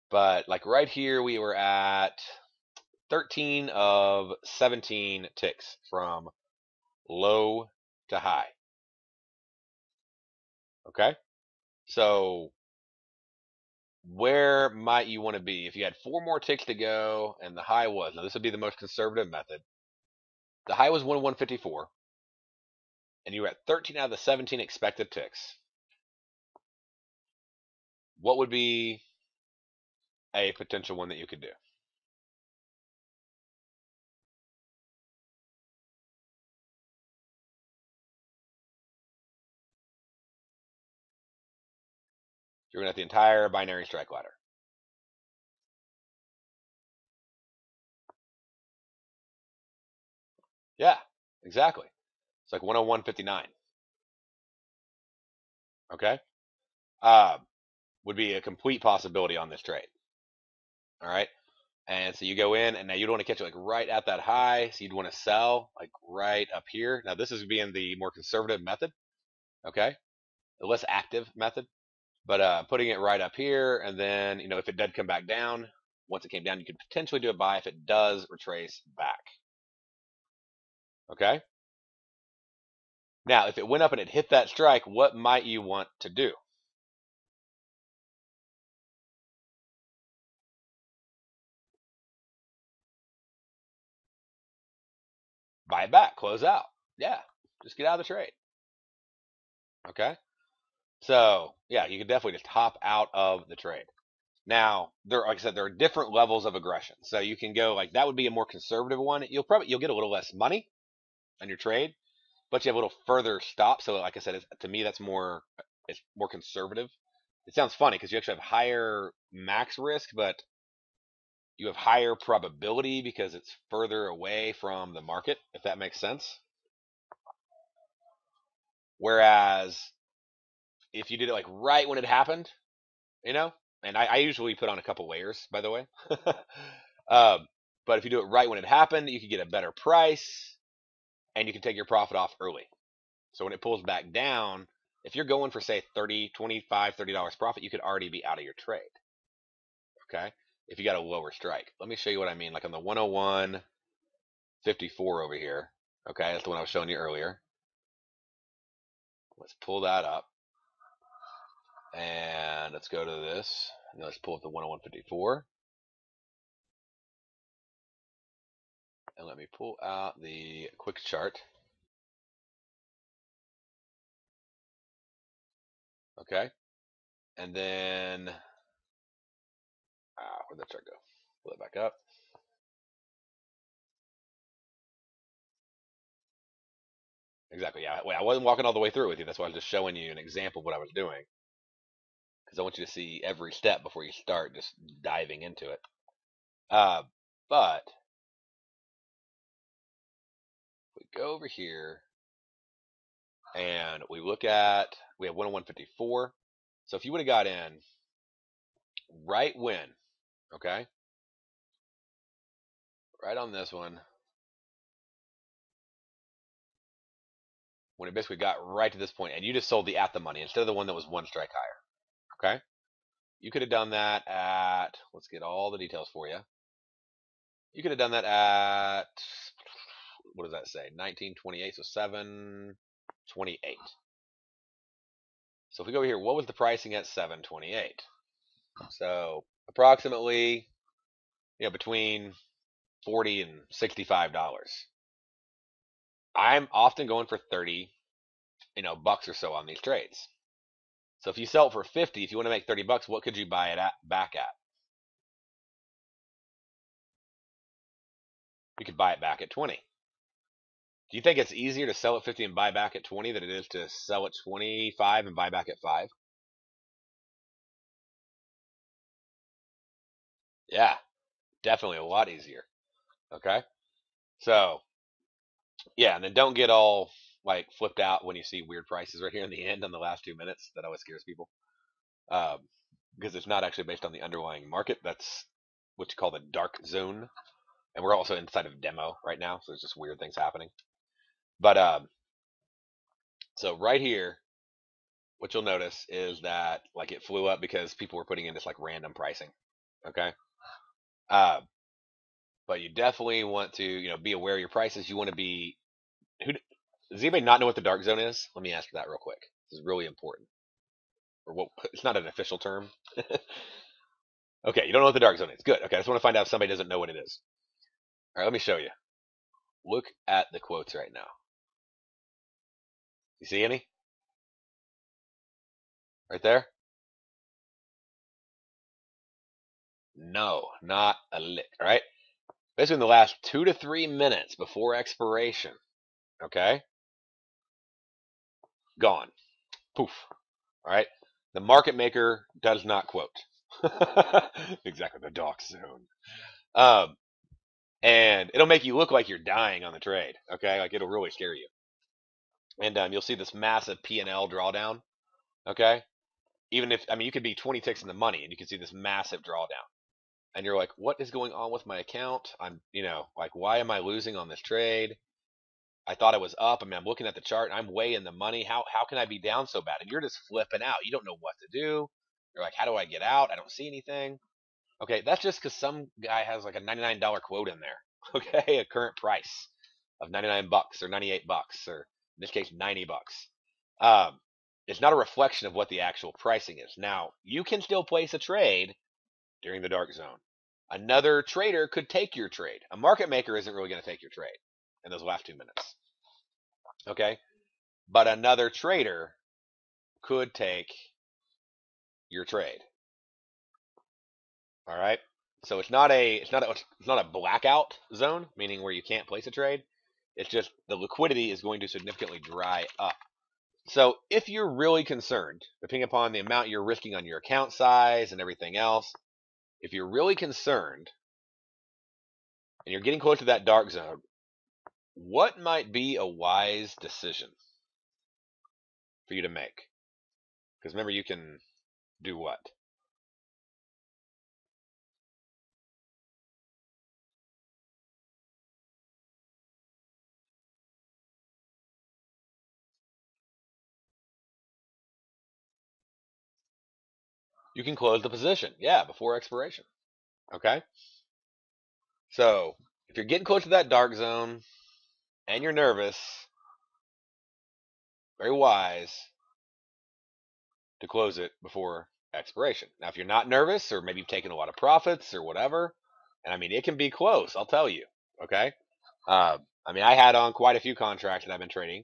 But like right here, we were at 13 of 17 ticks from low to high. Okay? So where might you want to be? If you had 4 more ticks to go and the high was, now this would be the most conservative method. The high was 101.54. and you were at 13 out of the 17 expected ticks, what would be a potential one that you could do? You're going at the entire binary strike ladder. Yeah, exactly. It's like 101.59. Okay. Uh, would be a complete possibility on this trade. All right. And so you go in, and now you'd want to catch it like right at that high. So you'd want to sell like right up here. Now this is being the more conservative method. Okay. The less active method. But putting it right up here, and then if it did come back down, once it came down, you could potentially do a buy if it does retrace back. Okay. Now, if it went up and it hit that strike, what might you want to do? Buy it back, close out. Yeah, just get out of the trade. Okay. So yeah, you could definitely just hop out of the trade. Now, like I said, there are different levels of aggression. So you can go like that would be a more conservative one. You'll get a little less money on your trade, but you have a little further stop. So like I said, to me it's more conservative. It sounds funny because you actually have higher max risk, but you have higher probability because it's further away from the market, if that makes sense. Whereas if you did it like right when it happened, you know, and I usually put on a couple layers, by the way. um, but if you do it right when it happened, you could get a better price and you can take your profit off early. So when it pulls back down, if you're going for say 30, 25, $30 profit, you could already be out of your trade. Okay. If you got a lower strike, let me show you what I mean. Like on the 101.54 over here. Okay. That's the one I was showing you earlier. Let's pull that up and let's go to this. And let's pull up the 101.54. And let me pull out the quick chart. Okay. And then, where'd that chart go? Pull it back up. Exactly. Yeah. Wait, I wasn't walking all the way through with you. That's why I was just showing you an example of what I was doing. Because I want you to see every step before you start just diving into it. But we go over here and we have 101.54. So if you would have got in right when, okay, right on this one, when it basically got right to this point, and you just sold the at the money instead of the one that was one strike higher, okay, you could have done that at, let's get all the details for you. You could have done that at, what does that say? 1928, so 728. So if we go over here, what was the pricing at 728? So approximately, between 40 and $65. I'm often going for 30, bucks or so on these trades. So if you sell it for 50, if you want to make 30 bucks, what could you buy it back at? You could buy it back at 20. Do you think it's easier to sell at 50 and buy back at 20 than it is to sell at 25 and buy back at 5? Yeah, definitely a lot easier. Okay. So, yeah, and then don't get all like flipped out when you see weird prices right here in the end on the last 2 minutes. That always scares people. Um, because it's not actually based on the underlying market. That's what you call the dark zone. And we're also inside of demo right now, so there's just weird things happening. But so right here, what you'll notice is that like it flew up because people were putting in just like random pricing. Okay. Uh, but you definitely want to be aware of your prices. You want to be who does anybody not know what the dark zone is? Let me ask that real quick. This is really important. Or what? It's not an official term. Okay, you don't know what the dark zone is. Good. Okay, I just want to find out if somebody doesn't know what it is. All right, let me show you. Look at the quotes right now. You see any right there? No, not a lick. All right. Basically, in the last 2 to 3 minutes before expiration. Okay, gone. Poof. All right. The market maker does not quote. Exactly, the dark zone. Um, and it'll make you look like you're dying on the trade. Okay, like it'll really scare you. And you'll see this massive P&L drawdown. Okay, even if, I mean, you could be 20 ticks in the money and you can see this massive drawdown. And you're like, what is going on with my account? Like, why am I losing on this trade? I thought it was up. I mean, I'm looking at the chart and I'm way in the money. How can I be down so bad? And you're just flipping out. You don't know what to do. You're like, how do I get out? I don't see anything. Okay, that's just because some guy has like a $99 quote in there. Okay, a current price of 99 bucks or 98 bucks, or in this case, 90 bucks. Um, it's not a reflection of what the actual pricing is. Now, you can still place a trade during the dark zone. Another trader could take your trade. A market maker isn't really going to take your trade in those last 2 minutes. Okay, but another trader could take your trade. All right. So it's not a blackout zone, meaning where you can't place a trade. It's just the liquidity is going to significantly dry up. So if you're really concerned, depending upon the amount you're risking on your account size and everything else, if you're really concerned and you're getting close to that dark zone, what might be a wise decision for you to make? Because remember, you can do what? You can close the position, yeah, before expiration. Okay? So if you're getting close to that dark zone and you're nervous, very wise to close it before expiration. Now, if you're not nervous, or maybe you've taken a lot of profits or whatever, and I mean, it can be close, I'll tell you. Okay. I mean, I had on quite a few contracts that I've been trading,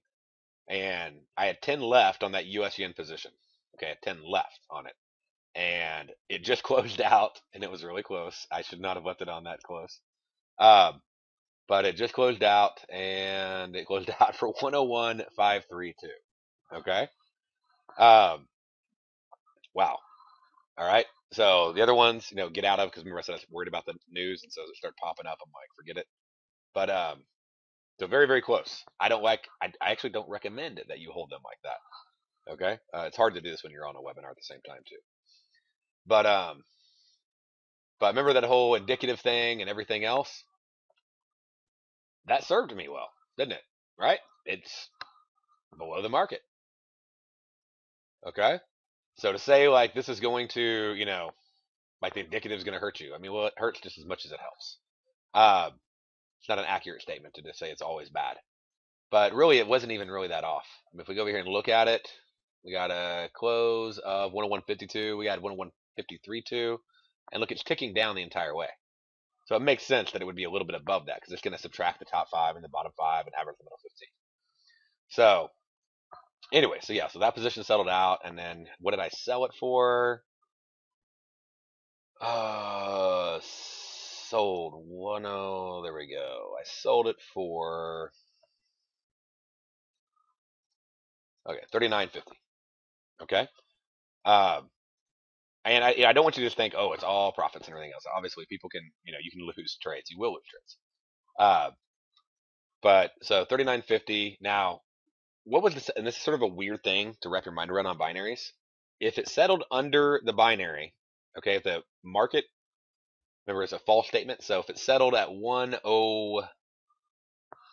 and I had 10 left on that US yen position. Okay, I had 10 left on it. And it just closed out, and it was really close. I should not have left it on that close. Um, but it just closed out, and it closed out for 101,532. Okay. Um, wow. All right. So the other ones, get out of, because remember I said I was worried about the news, and so they start popping up. I'm like, forget it. But so very very close. I actually don't recommend it that you hold them like that. Okay. It's hard to do this when you're on a webinar at the same time too. But remember that whole indicative thing and everything else. That served me well, didn't it? Right? It's below the market. Okay. So to say like this is going to, like the indicative is going to hurt you. I mean, well, it hurts just as much as it helps. Uh, it's not an accurate statement to just say it's always bad. But really, it wasn't even really that off. I mean, if we go over here and look at it, we got a close of 101.52. We got 101.53.2. And look, it's ticking down the entire way. So it makes sense that it would be a little bit above that because it's going to subtract the top five and the bottom five and average the middle 15. So anyway, so yeah, so that position settled out. And then what did I sell it for? Sold one oh. There we go. I sold it for, okay, 39.50. Okay. Um, and I don't want you to just think, oh, it's all profits and everything else. Obviously, people can, you can lose trades. You will lose trades. Uh, but so 39.50. Now, what was this? And this is sort of a weird thing to wrap your mind around on binaries. If it settled under the binary, okay, if the market, remember, it's a false statement. So if it settled at 10, what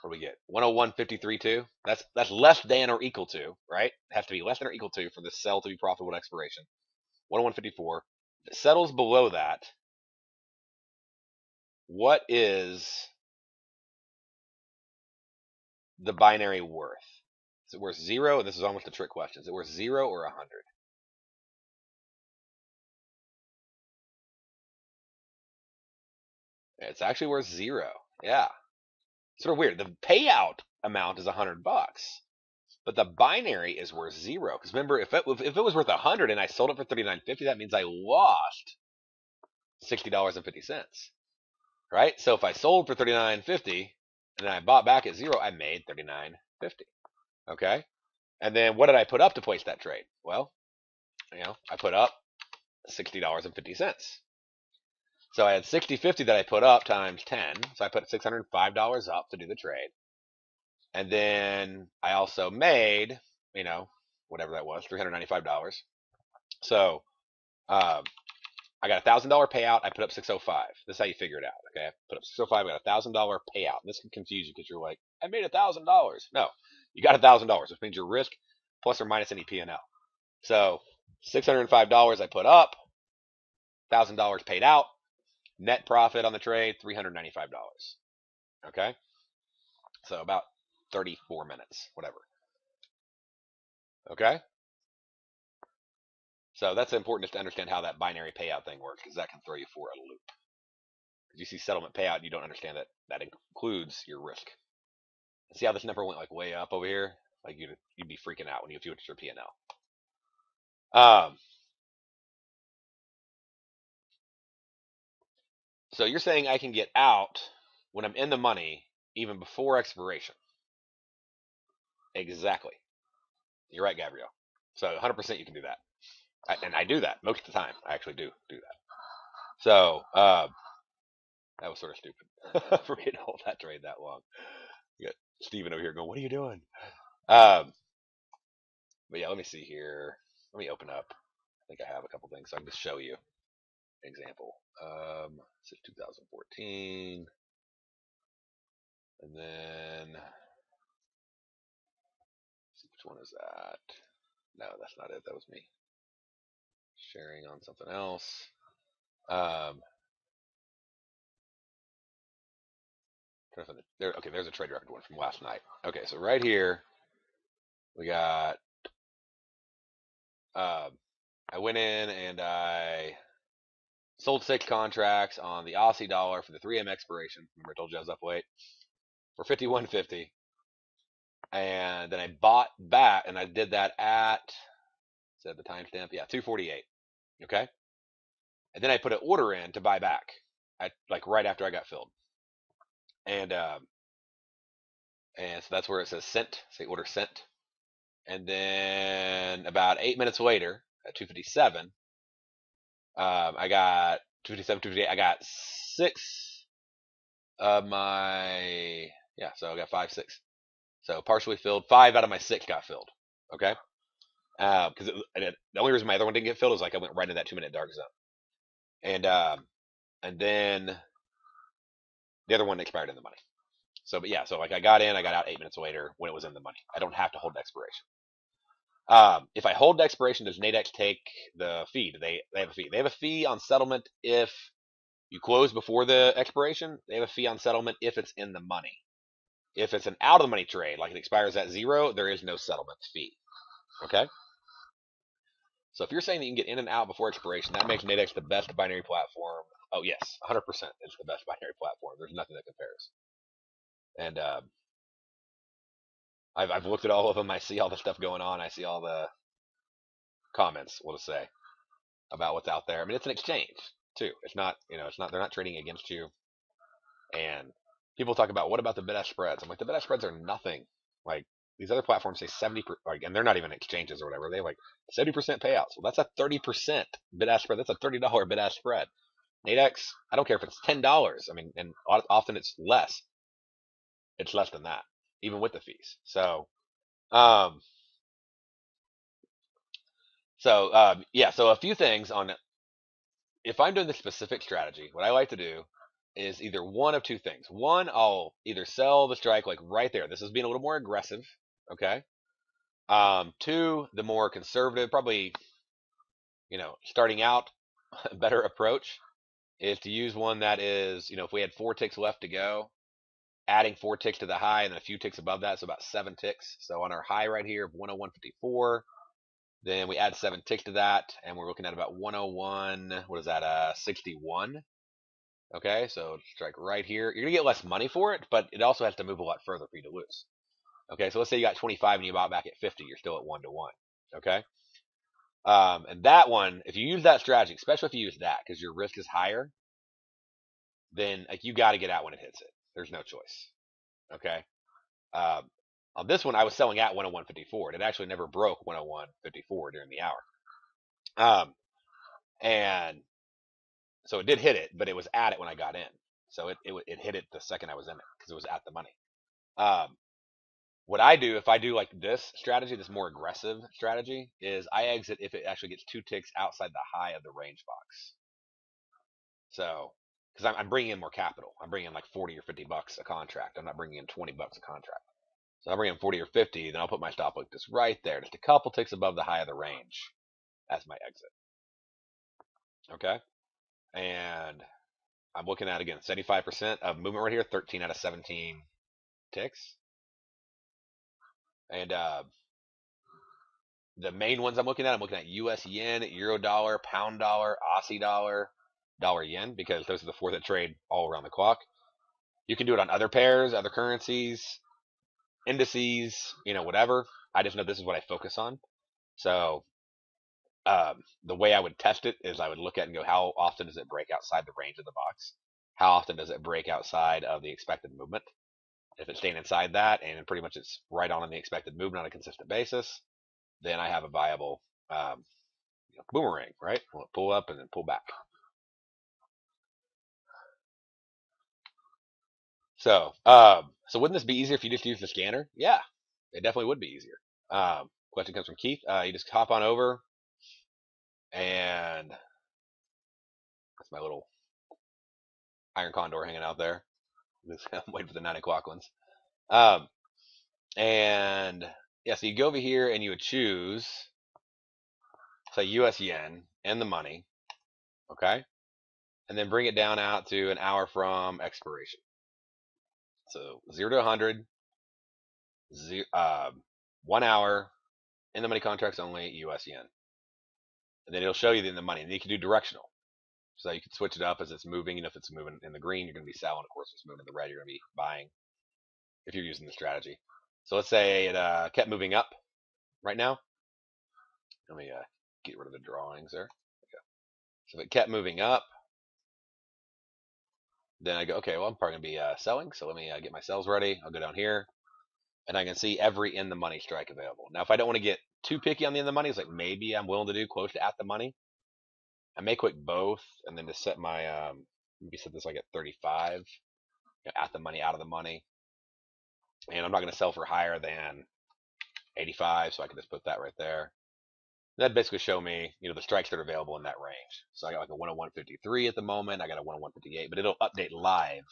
do we get? 101.53.2. That's less than or equal to, right? It has to be less than or equal to for the sell to be profitable at expiration. 101.54. If it settles below that, what is the binary worth? Is it worth zero? This is almost a trick question. Is it worth 0 or 100? It's actually worth 0. Yeah. Sort of weird. The payout amount is 100 bucks, But the binary is worth 0. Because remember, if it was worth 100 and I sold it for $39.50, that means I lost $60.50. Right? So if I sold for $39.50 and then I bought back at 0, I made $39.50. Okay? And then what did I put up to place that trade? Well, I put up $60.50. So I had $60.50 that I put up times 10. So I put $605 up to do the trade. And then I also made, whatever that was, $395. So I got a $1,000 payout. I put up 605. This is how you figure it out. Okay, I put up 605. I got a $1,000 payout. And this can confuse you because you're like, I made $1,000. No, you got $1,000, which means your risk plus or minus any P&L. So $605 I put up, $1,000 paid out. Net profit on the trade, $395. Okay, so about 34 minutes, whatever. Okay, so that's important just to understand how that binary payout thing works, because that can throw you for a loop. Because you see settlement payout, and you don't understand that includes your risk. See how this number went like way up over here? Like you'd be freaking out when you do it to your P&L. So you're saying I can get out when I'm in the money even before expiration. Exactly. You're right, Gabrielle. So 100% you can do that. And I do that most of the time. I actually do that. So that was sort of stupid for me to hold that trade that long. You got Steven over here going, what are you doing? But yeah, let me see here. Let me open up. I think I have a couple things so I can just show you an example. This is 2014. And then, let's see, which one is that? No, that's not it. That was me sharing on something else. Okay, there's a trade record one from last night. Okay, so right here we got. I went in and I sold 6 contracts on the Aussie dollar for the 3M expiration. Remember I told you I was up late for 51.50, and then I bought back, and I did that at, said the timestamp, yeah, 248. Okay, and then I put an order in to buy back, like right after I got filled, and so that's where it says sent. Say order sent, and then about 8 minutes later at 257, I got 257, 258. I got 6 of my, yeah, so I got 5, 6. So partially filled. 5 out of my 6 got filled. Okay, because the only reason my other one didn't get filled is like I went right into that 2-minute dark zone, and then the other one expired in the money. So, but yeah, so like I got in, I got out 8 minutes later when it was in the money. I don't have to hold the expiration. If I hold the expiration, does Nadex take the fee? Do they have a fee? They have a fee on settlement if you close before the expiration. They have a fee on settlement if it's in the money. If it's an out of the money trade, like it expires at 0, there is no settlement fee. Okay? So if you're saying that you can get in and out before expiration, that makes Nadex the best binary platform. Oh yes, 100%. It's the best binary platform. There's nothing that compares. And I've looked at all of them. I see all the stuff going on. I see all the comments, we'll just say, about what's out there. I mean, it's an exchange too. It's not, they're not trading against you. And people talk about, what about the bid-ask spreads? I'm like, the bid-ask spreads are nothing. Like these other platforms say 70%, and they're not even exchanges or whatever. They have like 70% payouts. Well, that's a 30% bid-ask spread. That's a $30 bid-ask spread. Nadex, I don't care if it's $10. I mean, and often it's less. It's less than that, even with the fees. So, yeah. So a few things on, if I'm doing the specific strategy, what I like to do is either one of two things. One, I'll either sell the strike like right there. This is being a little more aggressive. Okay. 2, the more conservative, probably, starting out, a better approach is to use one that is, if we had 4 ticks left to go, adding 4 ticks to the high and then a few ticks above that, so about 7 ticks. So on our high right here of 101.54, then we add 7 ticks to that, and we're looking at about 101. What is that? 61. Okay, so strike right here. You're gonna get less money for it, but it also has to move a lot further for you to lose. Okay, so let's say you got 25 and you bought back at 50, you're still at 1 to 1. Okay, and that one, if you use that strategy, especially if you use that because your risk is higher, then like you got to get out when it hits it. There's no choice. Okay. Um, on this one, I was selling at 101.54. It actually never broke 101.54 during the hour. And so it did hit it, but it was at it when I got in. So it hit it the second I was in it because it was at the money. Um, what I do if I do like this strategy, this more aggressive strategy, is I exit if it actually gets 2 ticks outside the high of the range box. So because I'm bringing in more capital, I'm bringing in like 40 or 50 bucks a contract. I'm not bringing in 20 bucks a contract. So I'll bring in 40 or 50, then I'll put my stop like this right there, just a couple ticks above the high of the range. That's my exit. Okay, and I'm looking at again 75% of movement right here, 13 out of 17 ticks. And the main ones I'm looking at US yen, euro dollar, pound dollar, Aussie dollar, dollar yen, because those are the four that trade all around the clock. You can do it on other pairs, other currencies, indices, whatever. I just know this is what I focus on. So the way I would test it is I would look at and go, how often does it break outside the range of the box? How often does it break outside of the expected movement? If it's staying inside that and pretty much it's right on the expected movement on a consistent basis, then I have a viable boomerang, right? We'll pull up and then pull back. So wouldn't this be easier if you just used the scanner? Yeah, it definitely would be easier. Question comes from Keith. You just hop on over, and that's my little iron condor hanging out there. I'm waiting for the 9 o'clock ones. Um, and yeah, so you go over here and you would choose, say, US yen and the money, okay, and then bring it down out to an hour from expiration. So 0 to 100, 1 hour in the money contracts only, US yen. And then it'll show you in the money. And you can do directional. So you can switch it up as it's moving. If it's moving in the green, you're going to be selling. Of course, if it's moving in the red, you're going to be buying if you're using the strategy. So let's say it kept moving up right now. Let me get rid of the drawings there. Okay. So if it kept moving up, then I go, okay, well, I'm probably going to be selling. So let me get my sells ready. I'll go down here. And I can see every in the money strike available. Now, if I don't want to get too picky on the in the money, it's like maybe I'm willing to do close to at the money. I may click both and then just set my maybe set this like at 35, at the money, out of the money, and I'm not going to sell for higher than 85, so I can just put that right there. That basically show me, the strikes that are available in that range. So I got like a 101.53 at the moment. I got a 101.58, but it'll update live.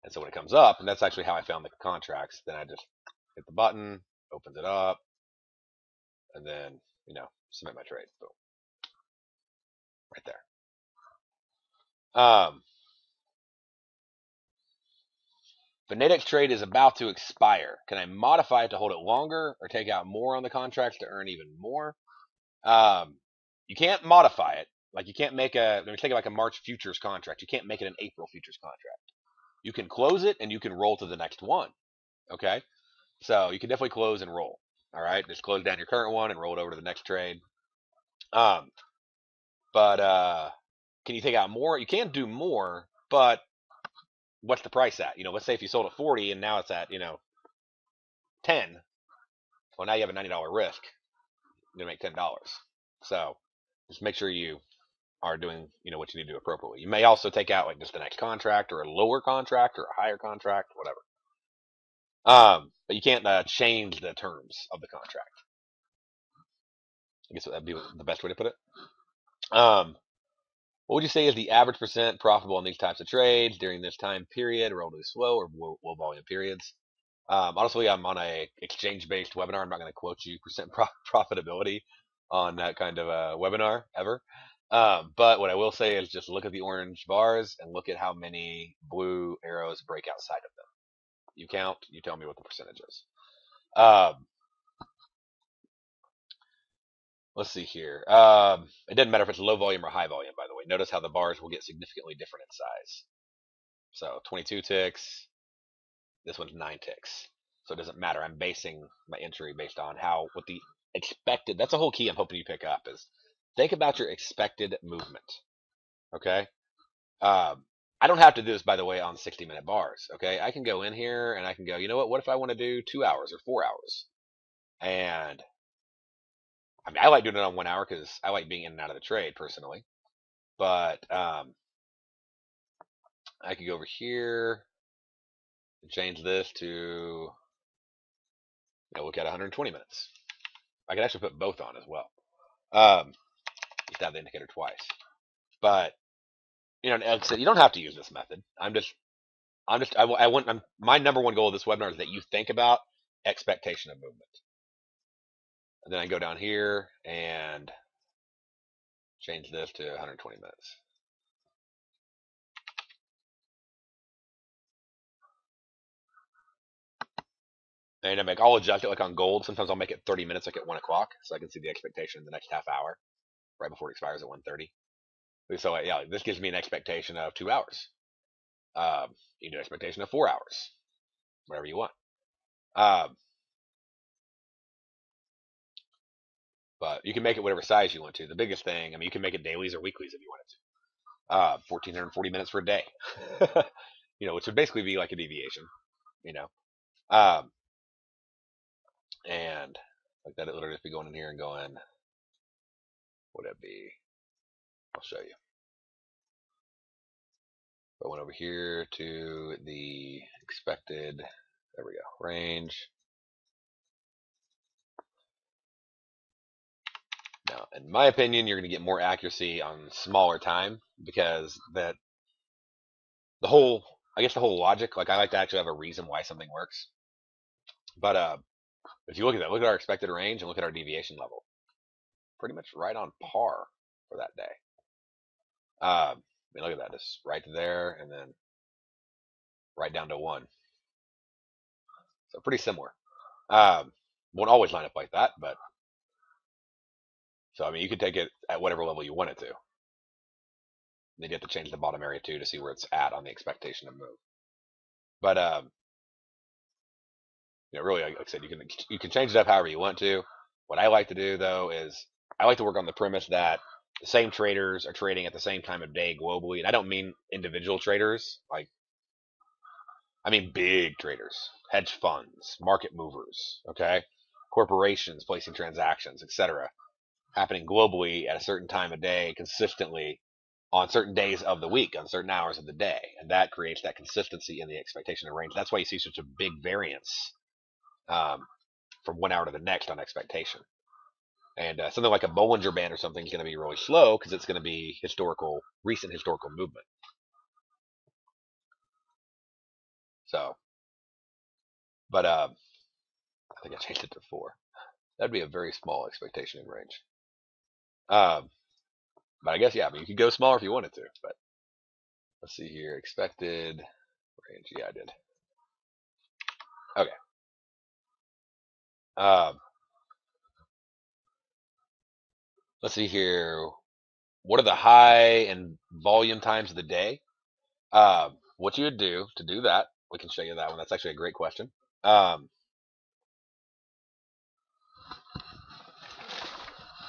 And so when it comes up, and that's actually how I found the contracts, then I just hit the button, opens it up, and then, submit my trade. Boom. Right there. The Nadex trade is about to expire. Can I modify it to hold it longer or take out more on the contracts to earn even more? You can't modify it. Like you can't make let me take it like a March futures contract. You can't make it an April futures contract. You can close it and you can roll to the next one. Okay. So you can definitely close and roll. All right. Just close down your current one and roll it over to the next trade. Um, but can you take out more? You can do more, but what's the price at? Let's say if you sold at 40 and now it's at, 10. Well, now you have a $90 risk. You're going to make $10. So just make sure you are doing, what you need to do appropriately. You may also take out like just the next contract or a lower contract or a higher contract, whatever. But you can't change the terms of the contract. I guess that'd be the best way to put it. What would you say is the average percent profitable in these types of trades during this time period, relatively slow or low volume periods? Honestly, I'm on a exchange-based webinar. I'm not going to quote you percent profitability on that kind of webinar ever. But what I will say is just look at the orange bars and look at how many blue arrows break outside of them. You count, you tell me what the percentage is. Let's see here. It doesn't matter if it's low volume or high volume, by the way. Notice how the bars will get significantly different in size. So 22 ticks. This one's 9 ticks. So it doesn't matter. I'm basing my entry based on what the expected. That's a whole key I'm hoping you pick up is think about your expected movement. Okay. I don't have to do this, by the way, on 60-minute bars. Okay. I can go in here and I can go, you know what if I want to do 2 hours or 4 hours? And I mean, I like doing it on 1 hour because I like being in and out of the trade personally. But I could go over here and change this to, look at 120 minutes. I could actually put both on as well. Just have the indicator twice. But like I said, you don't have to use this method. My number one goal of this webinar is that you think about expectation of movement. And then I go down here and change this to 120 minutes. And I'll adjust it like on gold. Sometimes I'll make it 30 minutes, like at 1 o'clock, so I can see the expectation in the next half hour, right before it expires at 1:30. So yeah, this gives me an expectation of 2 hours. You can do an expectation of 4 hours, whatever you want. But you can make it whatever size you want to. The biggest thing, you can make it dailies or weeklies if you wanted to. 1,440 minutes for a day, which would basically be like a deviation, and like that, it literally just be going in here and going, would it be? I'll show you. I went over here to the expected, there we go, range. Now, in my opinion, you're going to get more accuracy on smaller time because the whole logic, like I like to actually have a reason why something works. But if you look at our expected range and look at our deviation level, pretty much right on par for that day. Look at that, just right there and then right down to 1. So pretty similar. Won't always line up like that, but so you could take it at whatever level you want it to. Then you have to change the bottom area too to see where it's at on the expectation of move. But really, like I said, you can change it up however you want to. What I like to do though is I like to work on the premise that the same traders are trading at the same time of day globally, and I don't mean individual traders. I mean big traders, hedge funds, market movers, okay, corporations placing transactions, etc., happening globally at a certain time of day consistently on certain days of the week, on certain hours of the day. And that creates that consistency in the expectation of range. That's why you see such a big variance from 1 hour to the next on expectation. And something like a Bollinger Band or something is going to be really slow because it's going to be recent historical movement. So, but I think I changed it to 4. That'd be a very small expectation in range. But I guess, yeah, you could go smaller if you wanted to. But let's see here. Expected range. Yeah, I did. Okay. Let's see here. What are the high and volume times of the day? What you would do to do that, we can show you that one. That's actually a great question.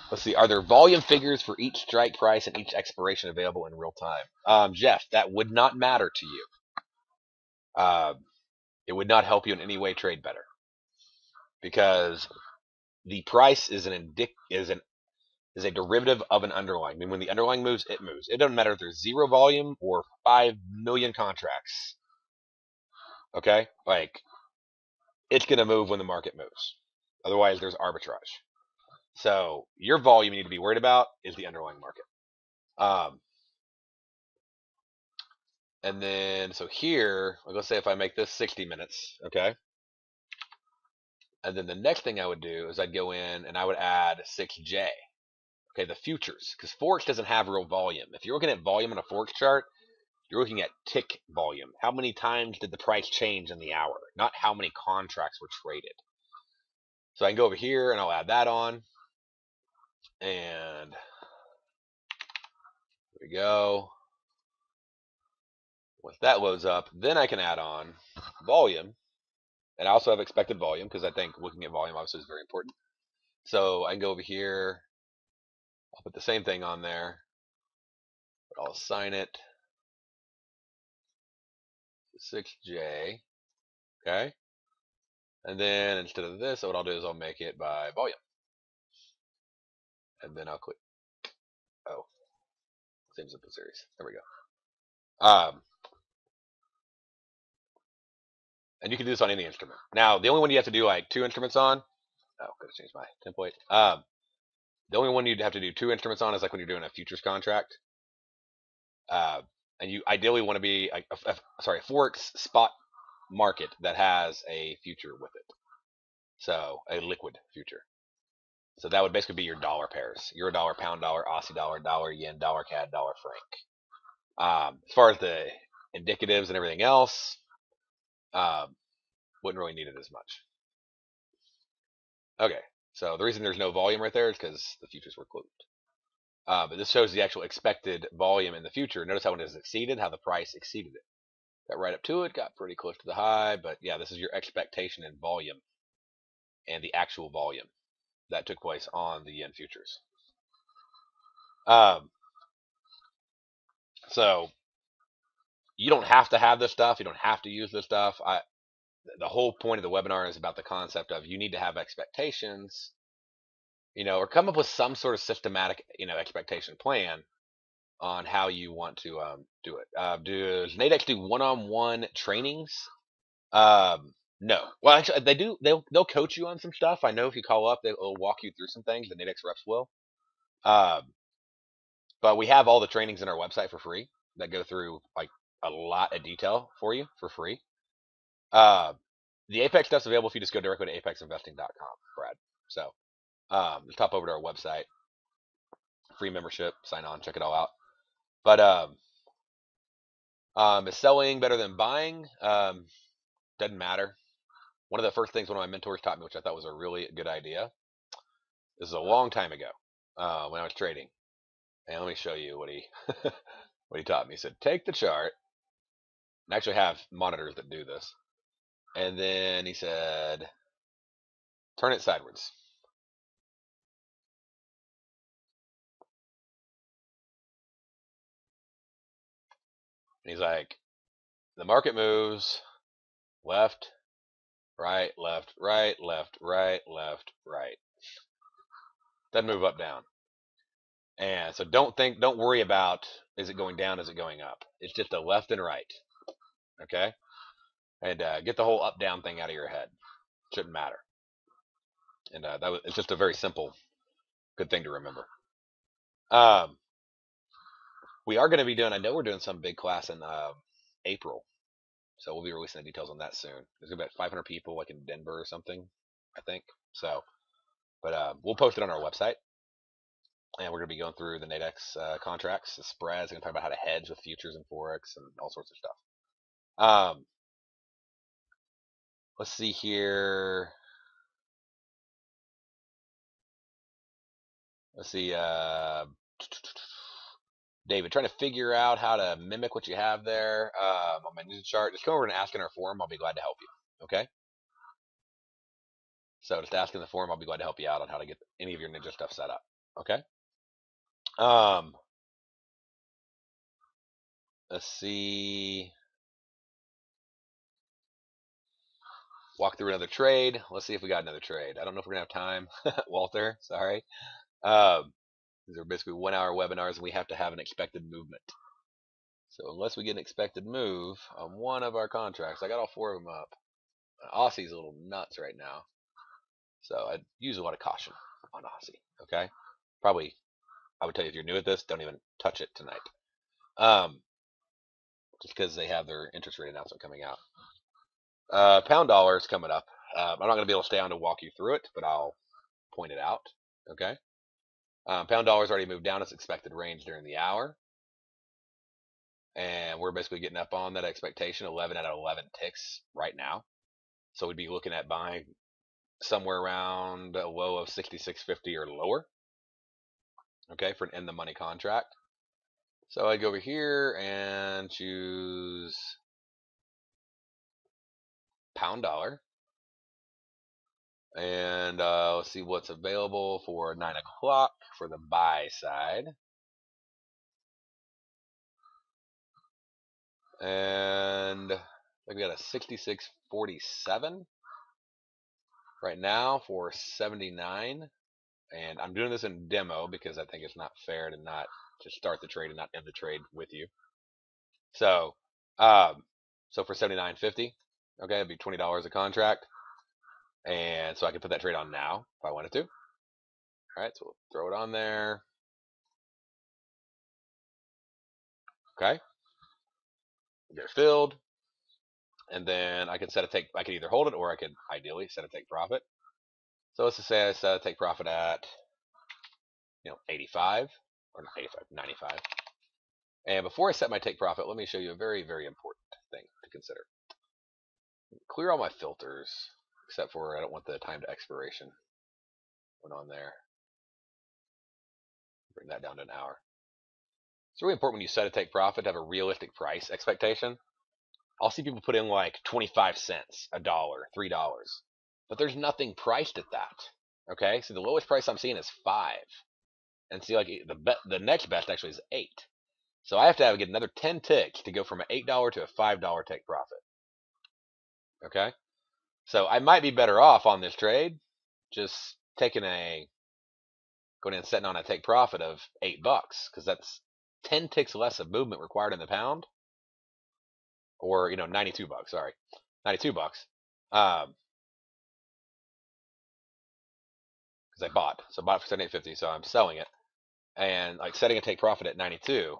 Let's see. Are there volume figures for each strike price and each expiration available in real time? Jeff, that would not matter to you. It would not help you in any way trade better because the price is a derivative of an underlying. When the underlying moves, it moves. It doesn't matter if there's 0 volume or 5 million contracts. Okay? It's going to move when the market moves. Otherwise, there's arbitrage. So your volume you need to be worried about is the underlying market. And then, so here, let's say if I make this 60 minutes, okay? And then the next thing I would do is I'd go in and I would add 6J. Okay, the futures, because Forex doesn't have real volume. If you're looking at volume on a Forex chart, you're looking at tick volume. How many times did the price change in the hour? Not how many contracts were traded. So I can go over here and I'll add that on. And there we go. Once that loads up, then I can add on volume. And I also have expected volume because I think looking at volume obviously is very important. So I can go over here. I'll put the same thing on there, but I'll assign it to 6J. Okay. And then instead of this, what I'll do is I'll make it by volume. And then I'll click. Oh, same simple series. There we go. And you can do this on any instrument. Now, the only one you have to do like 2 instruments on. Oh, gotta change my template. The only one you'd have to do 2 instruments on is like when you're doing a futures contract. And you ideally want to be a forex spot market that has a future with it. So a liquid future. So that would basically be your dollar pairs: euro dollar, pound dollar, Aussie dollar, dollar yen, dollar CAD, dollar franc. As far as the indicatives and everything else, wouldn't really need it as much. Okay, so the reason there's no volume right there is because the futures were closed. But this shows the actual expected volume in the future. Notice how it is exceeded, how the price exceeded it. Got right up to it, got pretty close to the high, but yeah, this is your expectation in volume and the actual volume that took place on the yen futures. So you don't have to have this stuff. You don't have to use this stuff. The whole point of the webinar is about the concept of you need to have expectations, or come up with some sort of systematic, expectation plan on how you want to do it. Does Nadex do one-on-one trainings? No. Well, actually, they do. They'll coach you on some stuff. I know if you call up, they'll walk you through some things. The Nadex reps will. But we have all the trainings in our website for free that go through like a lot of detail for you for free. The Apex stuff's available if you just go directly to apexinvesting.com, Brad. So just hop over to our website, free membership, sign on, check it all out. But is selling better than buying? Doesn't matter. One of the first things one of my mentors taught me, which I thought was a really good idea, this is a long time ago when I was trading. And let me show you what he what he taught me. He said, take the chart, and actually have monitors that do this. And then he said, turn it sideways. And he's like, the market moves left, right, left, right, left, right, left, right. Doesn't move up, down. And so don't worry about, is it going down, is it going up? It's just a left and right. Okay? And get the whole up down thing out of your head. Shouldn't matter. And it's just a very simple, good thing to remember. We are going to be doing, I know we're doing some big class in April. So we'll be releasing the details on that soon. There's going to be about 500 people like in Denver or something, I think. So, but we'll post it on our website. And we're going to be going through the Nadex contracts, the spreads. We're going to talk about how to hedge with futures and Forex and all sorts of stuff. Let's see here. Let's see. David, trying to figure out how to mimic what you have there on my ninja chart. Just come over and ask in our forum. I'll be glad to help you. Okay? So just ask in the forum. I'll be glad to help you out on how to get any of your ninja stuff set up. Okay? Let's see. Walk through another trade. Let's see if we got another trade. I don't know if we're going to have time. Walter, sorry. These are basically 1-hour webinars, and we have to have an expected movement. So unless we get an expected move on one of our contracts, I got all 4 of them up. Aussie's a little nuts right now. So I'd use a lot of caution on Aussie. Okay? Probably, I would tell you if you're new at this, don't even touch it tonight. Just because they have their interest rate announcement coming out. Pound dollar is coming up. I'm not going to be able to stay on to walk you through it, but I'll point it out. Okay? Pound dollar's already moved down its expected range during the hour. And we're basically getting up on that expectation. 11 out of 11 ticks right now. So we'd be looking at buying somewhere around a low of 66.50 or lower. Okay, for an in the money contract. So I'd go over here and choose pound dollar. And let's see what's available for 9 o'clock for the buy side. And we got a 66.47 right now for 79. And I'm doing this in demo because I think it's not fair to not just start the trade and not end the trade with you. So, so for 79.50, okay, it'd be $20 a contract. And so I can put that trade on now if I wanted to. All right, so we'll throw it on there. Okay, get it filled, and then I can set a take. I can either hold it or I could ideally set a take profit. So let's just say I set a take profit at 85 or not 85, 95. And before I set my take profit, let me show you a very, very important thing to consider. Clear all my filters, except for I don't want the time to expiration one on there. Bring that down to an hour. It's really important when you set a take profit to have a realistic price expectation. I'll see people put in like 25 cents, a dollar, $3, but there's nothing priced at that. Okay, so the lowest price I'm seeing is 5, and see like the next best actually is 8. So I have to get another 10 ticks to go from an $8 to a $5 take profit. Okay, so I might be better off on this trade just going in and setting on a take profit of $8 because that's 10 ticks less of movement required in the pound, or 92 bucks. Sorry, 92 bucks. Because I bought, so I bought it for 78.50, so I'm selling it, and like setting a take profit at 92,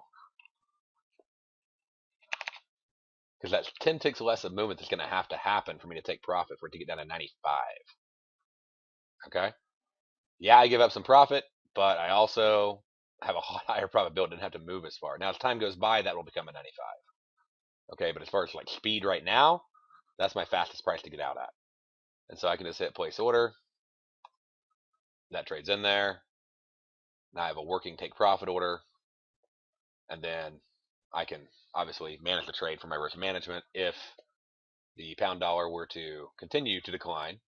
because that's 10 ticks less of movement that's going to have to happen for me to take profit for it to get down to 95. Okay, yeah, I give up some profit, but I also have a higher probability to have to move as far. Now, as time goes by, that will become a 95. Okay, but as far as like speed right now, that's my fastest price to get out at. And so I can just hit place order. That trade's in there. Now I have a working take profit order. And then I can obviously manage the trade for my risk management if the pound dollar were to continue to decline.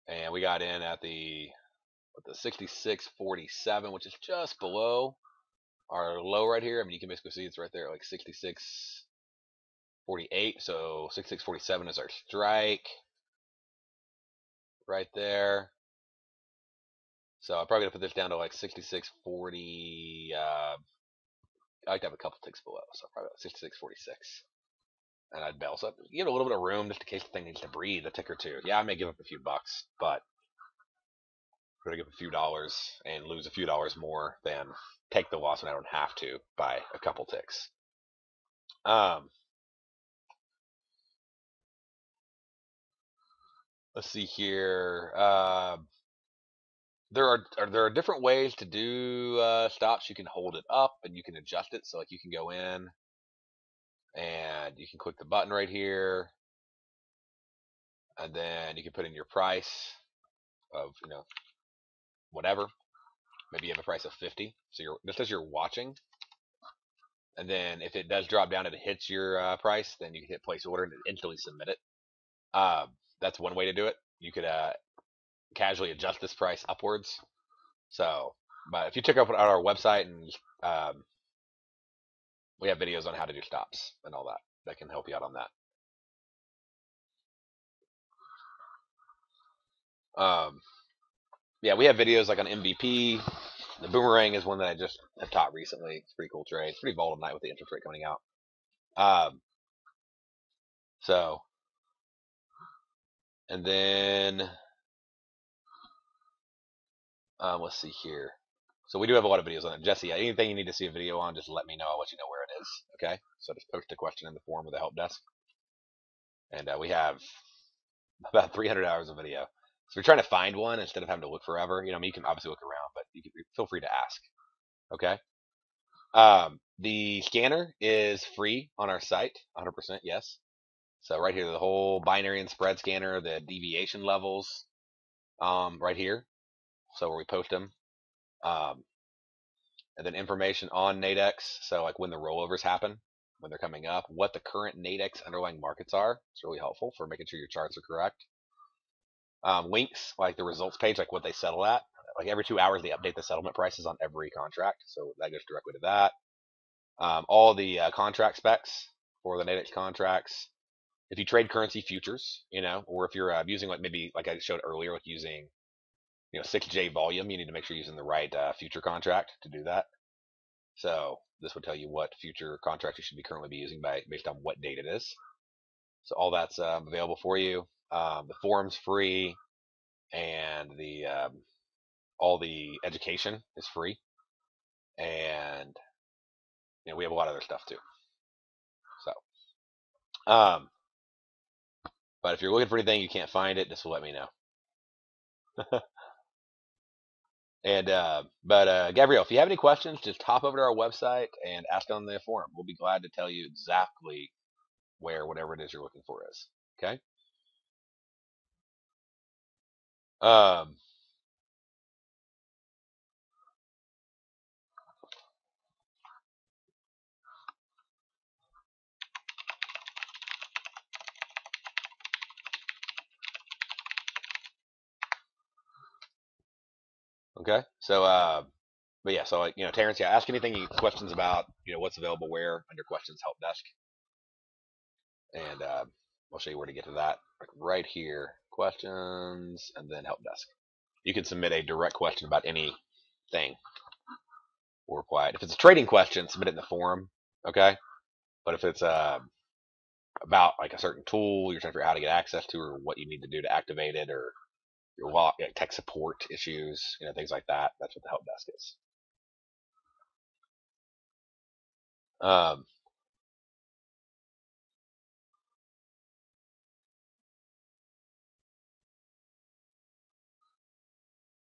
And we got in at the 66.47, which is just below our low right here. I mean, you can basically see it's right there, like 66.48. So 66.47 is our strike right there. So I'm probably gonna put this down to like 66.40. I like to have a couple ticks below, so probably about 66.46. And I'd bail. So give it a little bit of room just in case the thing needs to breathe a tick or two. Yeah, I may give up a few bucks, but I'm gonna give a few dollars and lose a few dollars more than take the loss when I don't have to by a couple ticks. Let's see here. There are different ways to do stops. You can hold it up and you can adjust it. So like you can go in and you can click the button right here, and then you can put in your price of whatever. Maybe you have a price of 50. So just as you're watching, and then if it does drop down and it hits your price, then you can hit place order and instantly submit it. That's one way to do it. You could casually adjust this price upwards. So, but if you check out our website, and we have videos on how to do stops and all that can help you out on that. Yeah, we have videos like on MVP. The Boomerang is one that I just have taught recently. It's a pretty cool trade. It's pretty volatile tonight with the interest rate coming out. So, and then let's see here. So we do have a lot of videos on it. Jesse, anything you need to see a video on, just let me know. I'll let you know where it is. Okay. So just post a question in the forum of the help desk. And we have about 300 hours of video. So if you're trying to find one instead of having to look forever, I mean, you can obviously look around, but you can feel free to ask. Okay. The scanner is free on our site, 100%. Yes. So right here, the whole binary and spread scanner, the deviation levels, right here. So where we post them. And then information on Nadex. So like when the rollovers happen, when they're coming up, what the current Nadex underlying markets are. It's really helpful for making sure your charts are correct. links, like the results page, like what they settle at. Like every 2 hours, they update the settlement prices on every contract, so that goes directly to that. All the contract specs for the Nadex contracts. If you trade currency futures, or if you're using like maybe like I showed earlier, like using 6J volume, you need to make sure you're using the right future contract to do that. So this would tell you what future contract you should be currently be using based on what date it is. So all that's available for you. The forum's free, and the all the education is free, and we have a lot of other stuff too. So, but if you're looking for anything you can't find it, just let me know. And but Gabrielle, if you have any questions, just hop over to our website and ask on the forum. We'll be glad to tell you exactly where whatever it is you're looking for is. Okay. Um, okay. So but yeah, so like Terrence, yeah, ask anything you questions about what's available where under questions help desk, and I'll show you where to get to that. Like right here, questions, and then help desk. You can submit a direct question about anything. We'll reply it. If it's a trading question, submit it in the forum. Okay. But if it's about like a certain tool you're trying to figure out how to get access to, or what you need to do to activate it, or your wallet, tech support issues, things like that, that's what the help desk is. Um,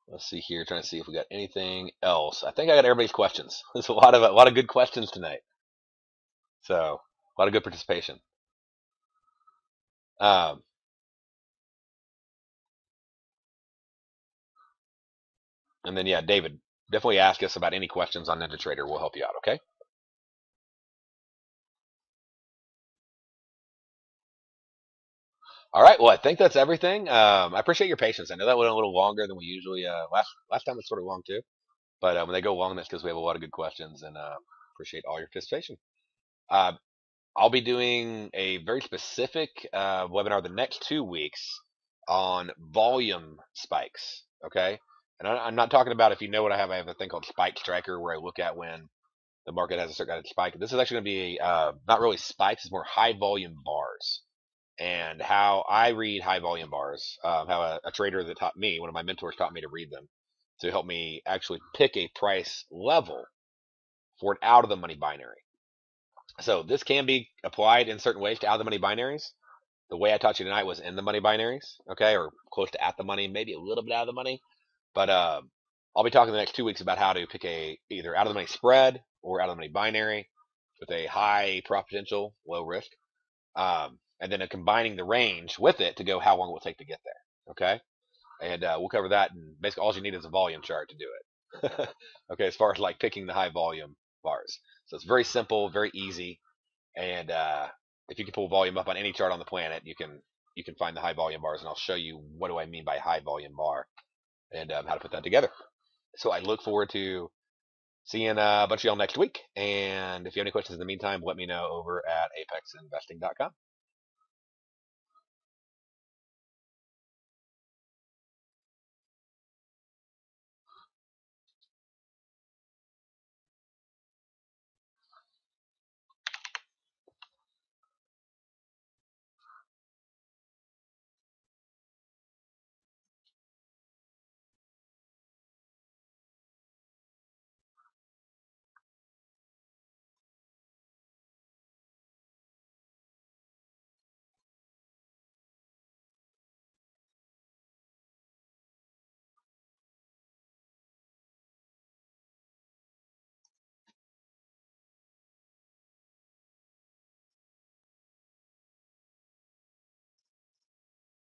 let's see here, trying to see if we got anything else. I think I got everybody's questions. There's a lot of good questions tonight. So a lot of good participation. Um, and then yeah, David, definitely ask us about any questions on NinjaTrader. We'll help you out. Okay. All right. Well, I think that's everything. I appreciate your patience. I know that went a little longer than we usually. Last time was sort of long too, but when they go long, that's because we have a lot of good questions, and appreciate all your participation. Uh, I'll be doing a very specific webinar the next 2 weeks on volume spikes. Okay, and I'm not talking about if you know what I have. I have a thing called Spike Tracker where I look at when the market has a certain kind of spike. This is actually going to be not really spikes; it's more high volume bars. And how I read high volume bars, how a trader that taught me, one of my mentors taught me to read them to help me actually pick a price level for an out of the money binary. So this can be applied in certain ways to out of the money binaries. The way I taught you tonight was in the money binaries, okay, or close to at the money, maybe a little bit out of the money. But I'll be talking the next 2 weeks about how to pick a either out of the money spread or out of the money binary with a high profit potential, low risk, and then combining the range with it to go how long it will take to get there. Okay, and we'll cover that. And basically, all you need is a volume chart to do it. Okay, as far as like picking the high volume bars, so it's very simple, very easy, and if you can pull volume up on any chart on the planet, you can find the high volume bars, and I'll show you what do I mean by high volume bar and how to put that together. So I look forward to seeing a bunch of y'all next week. And if you have any questions in the meantime, let me know over at apexinvesting.com.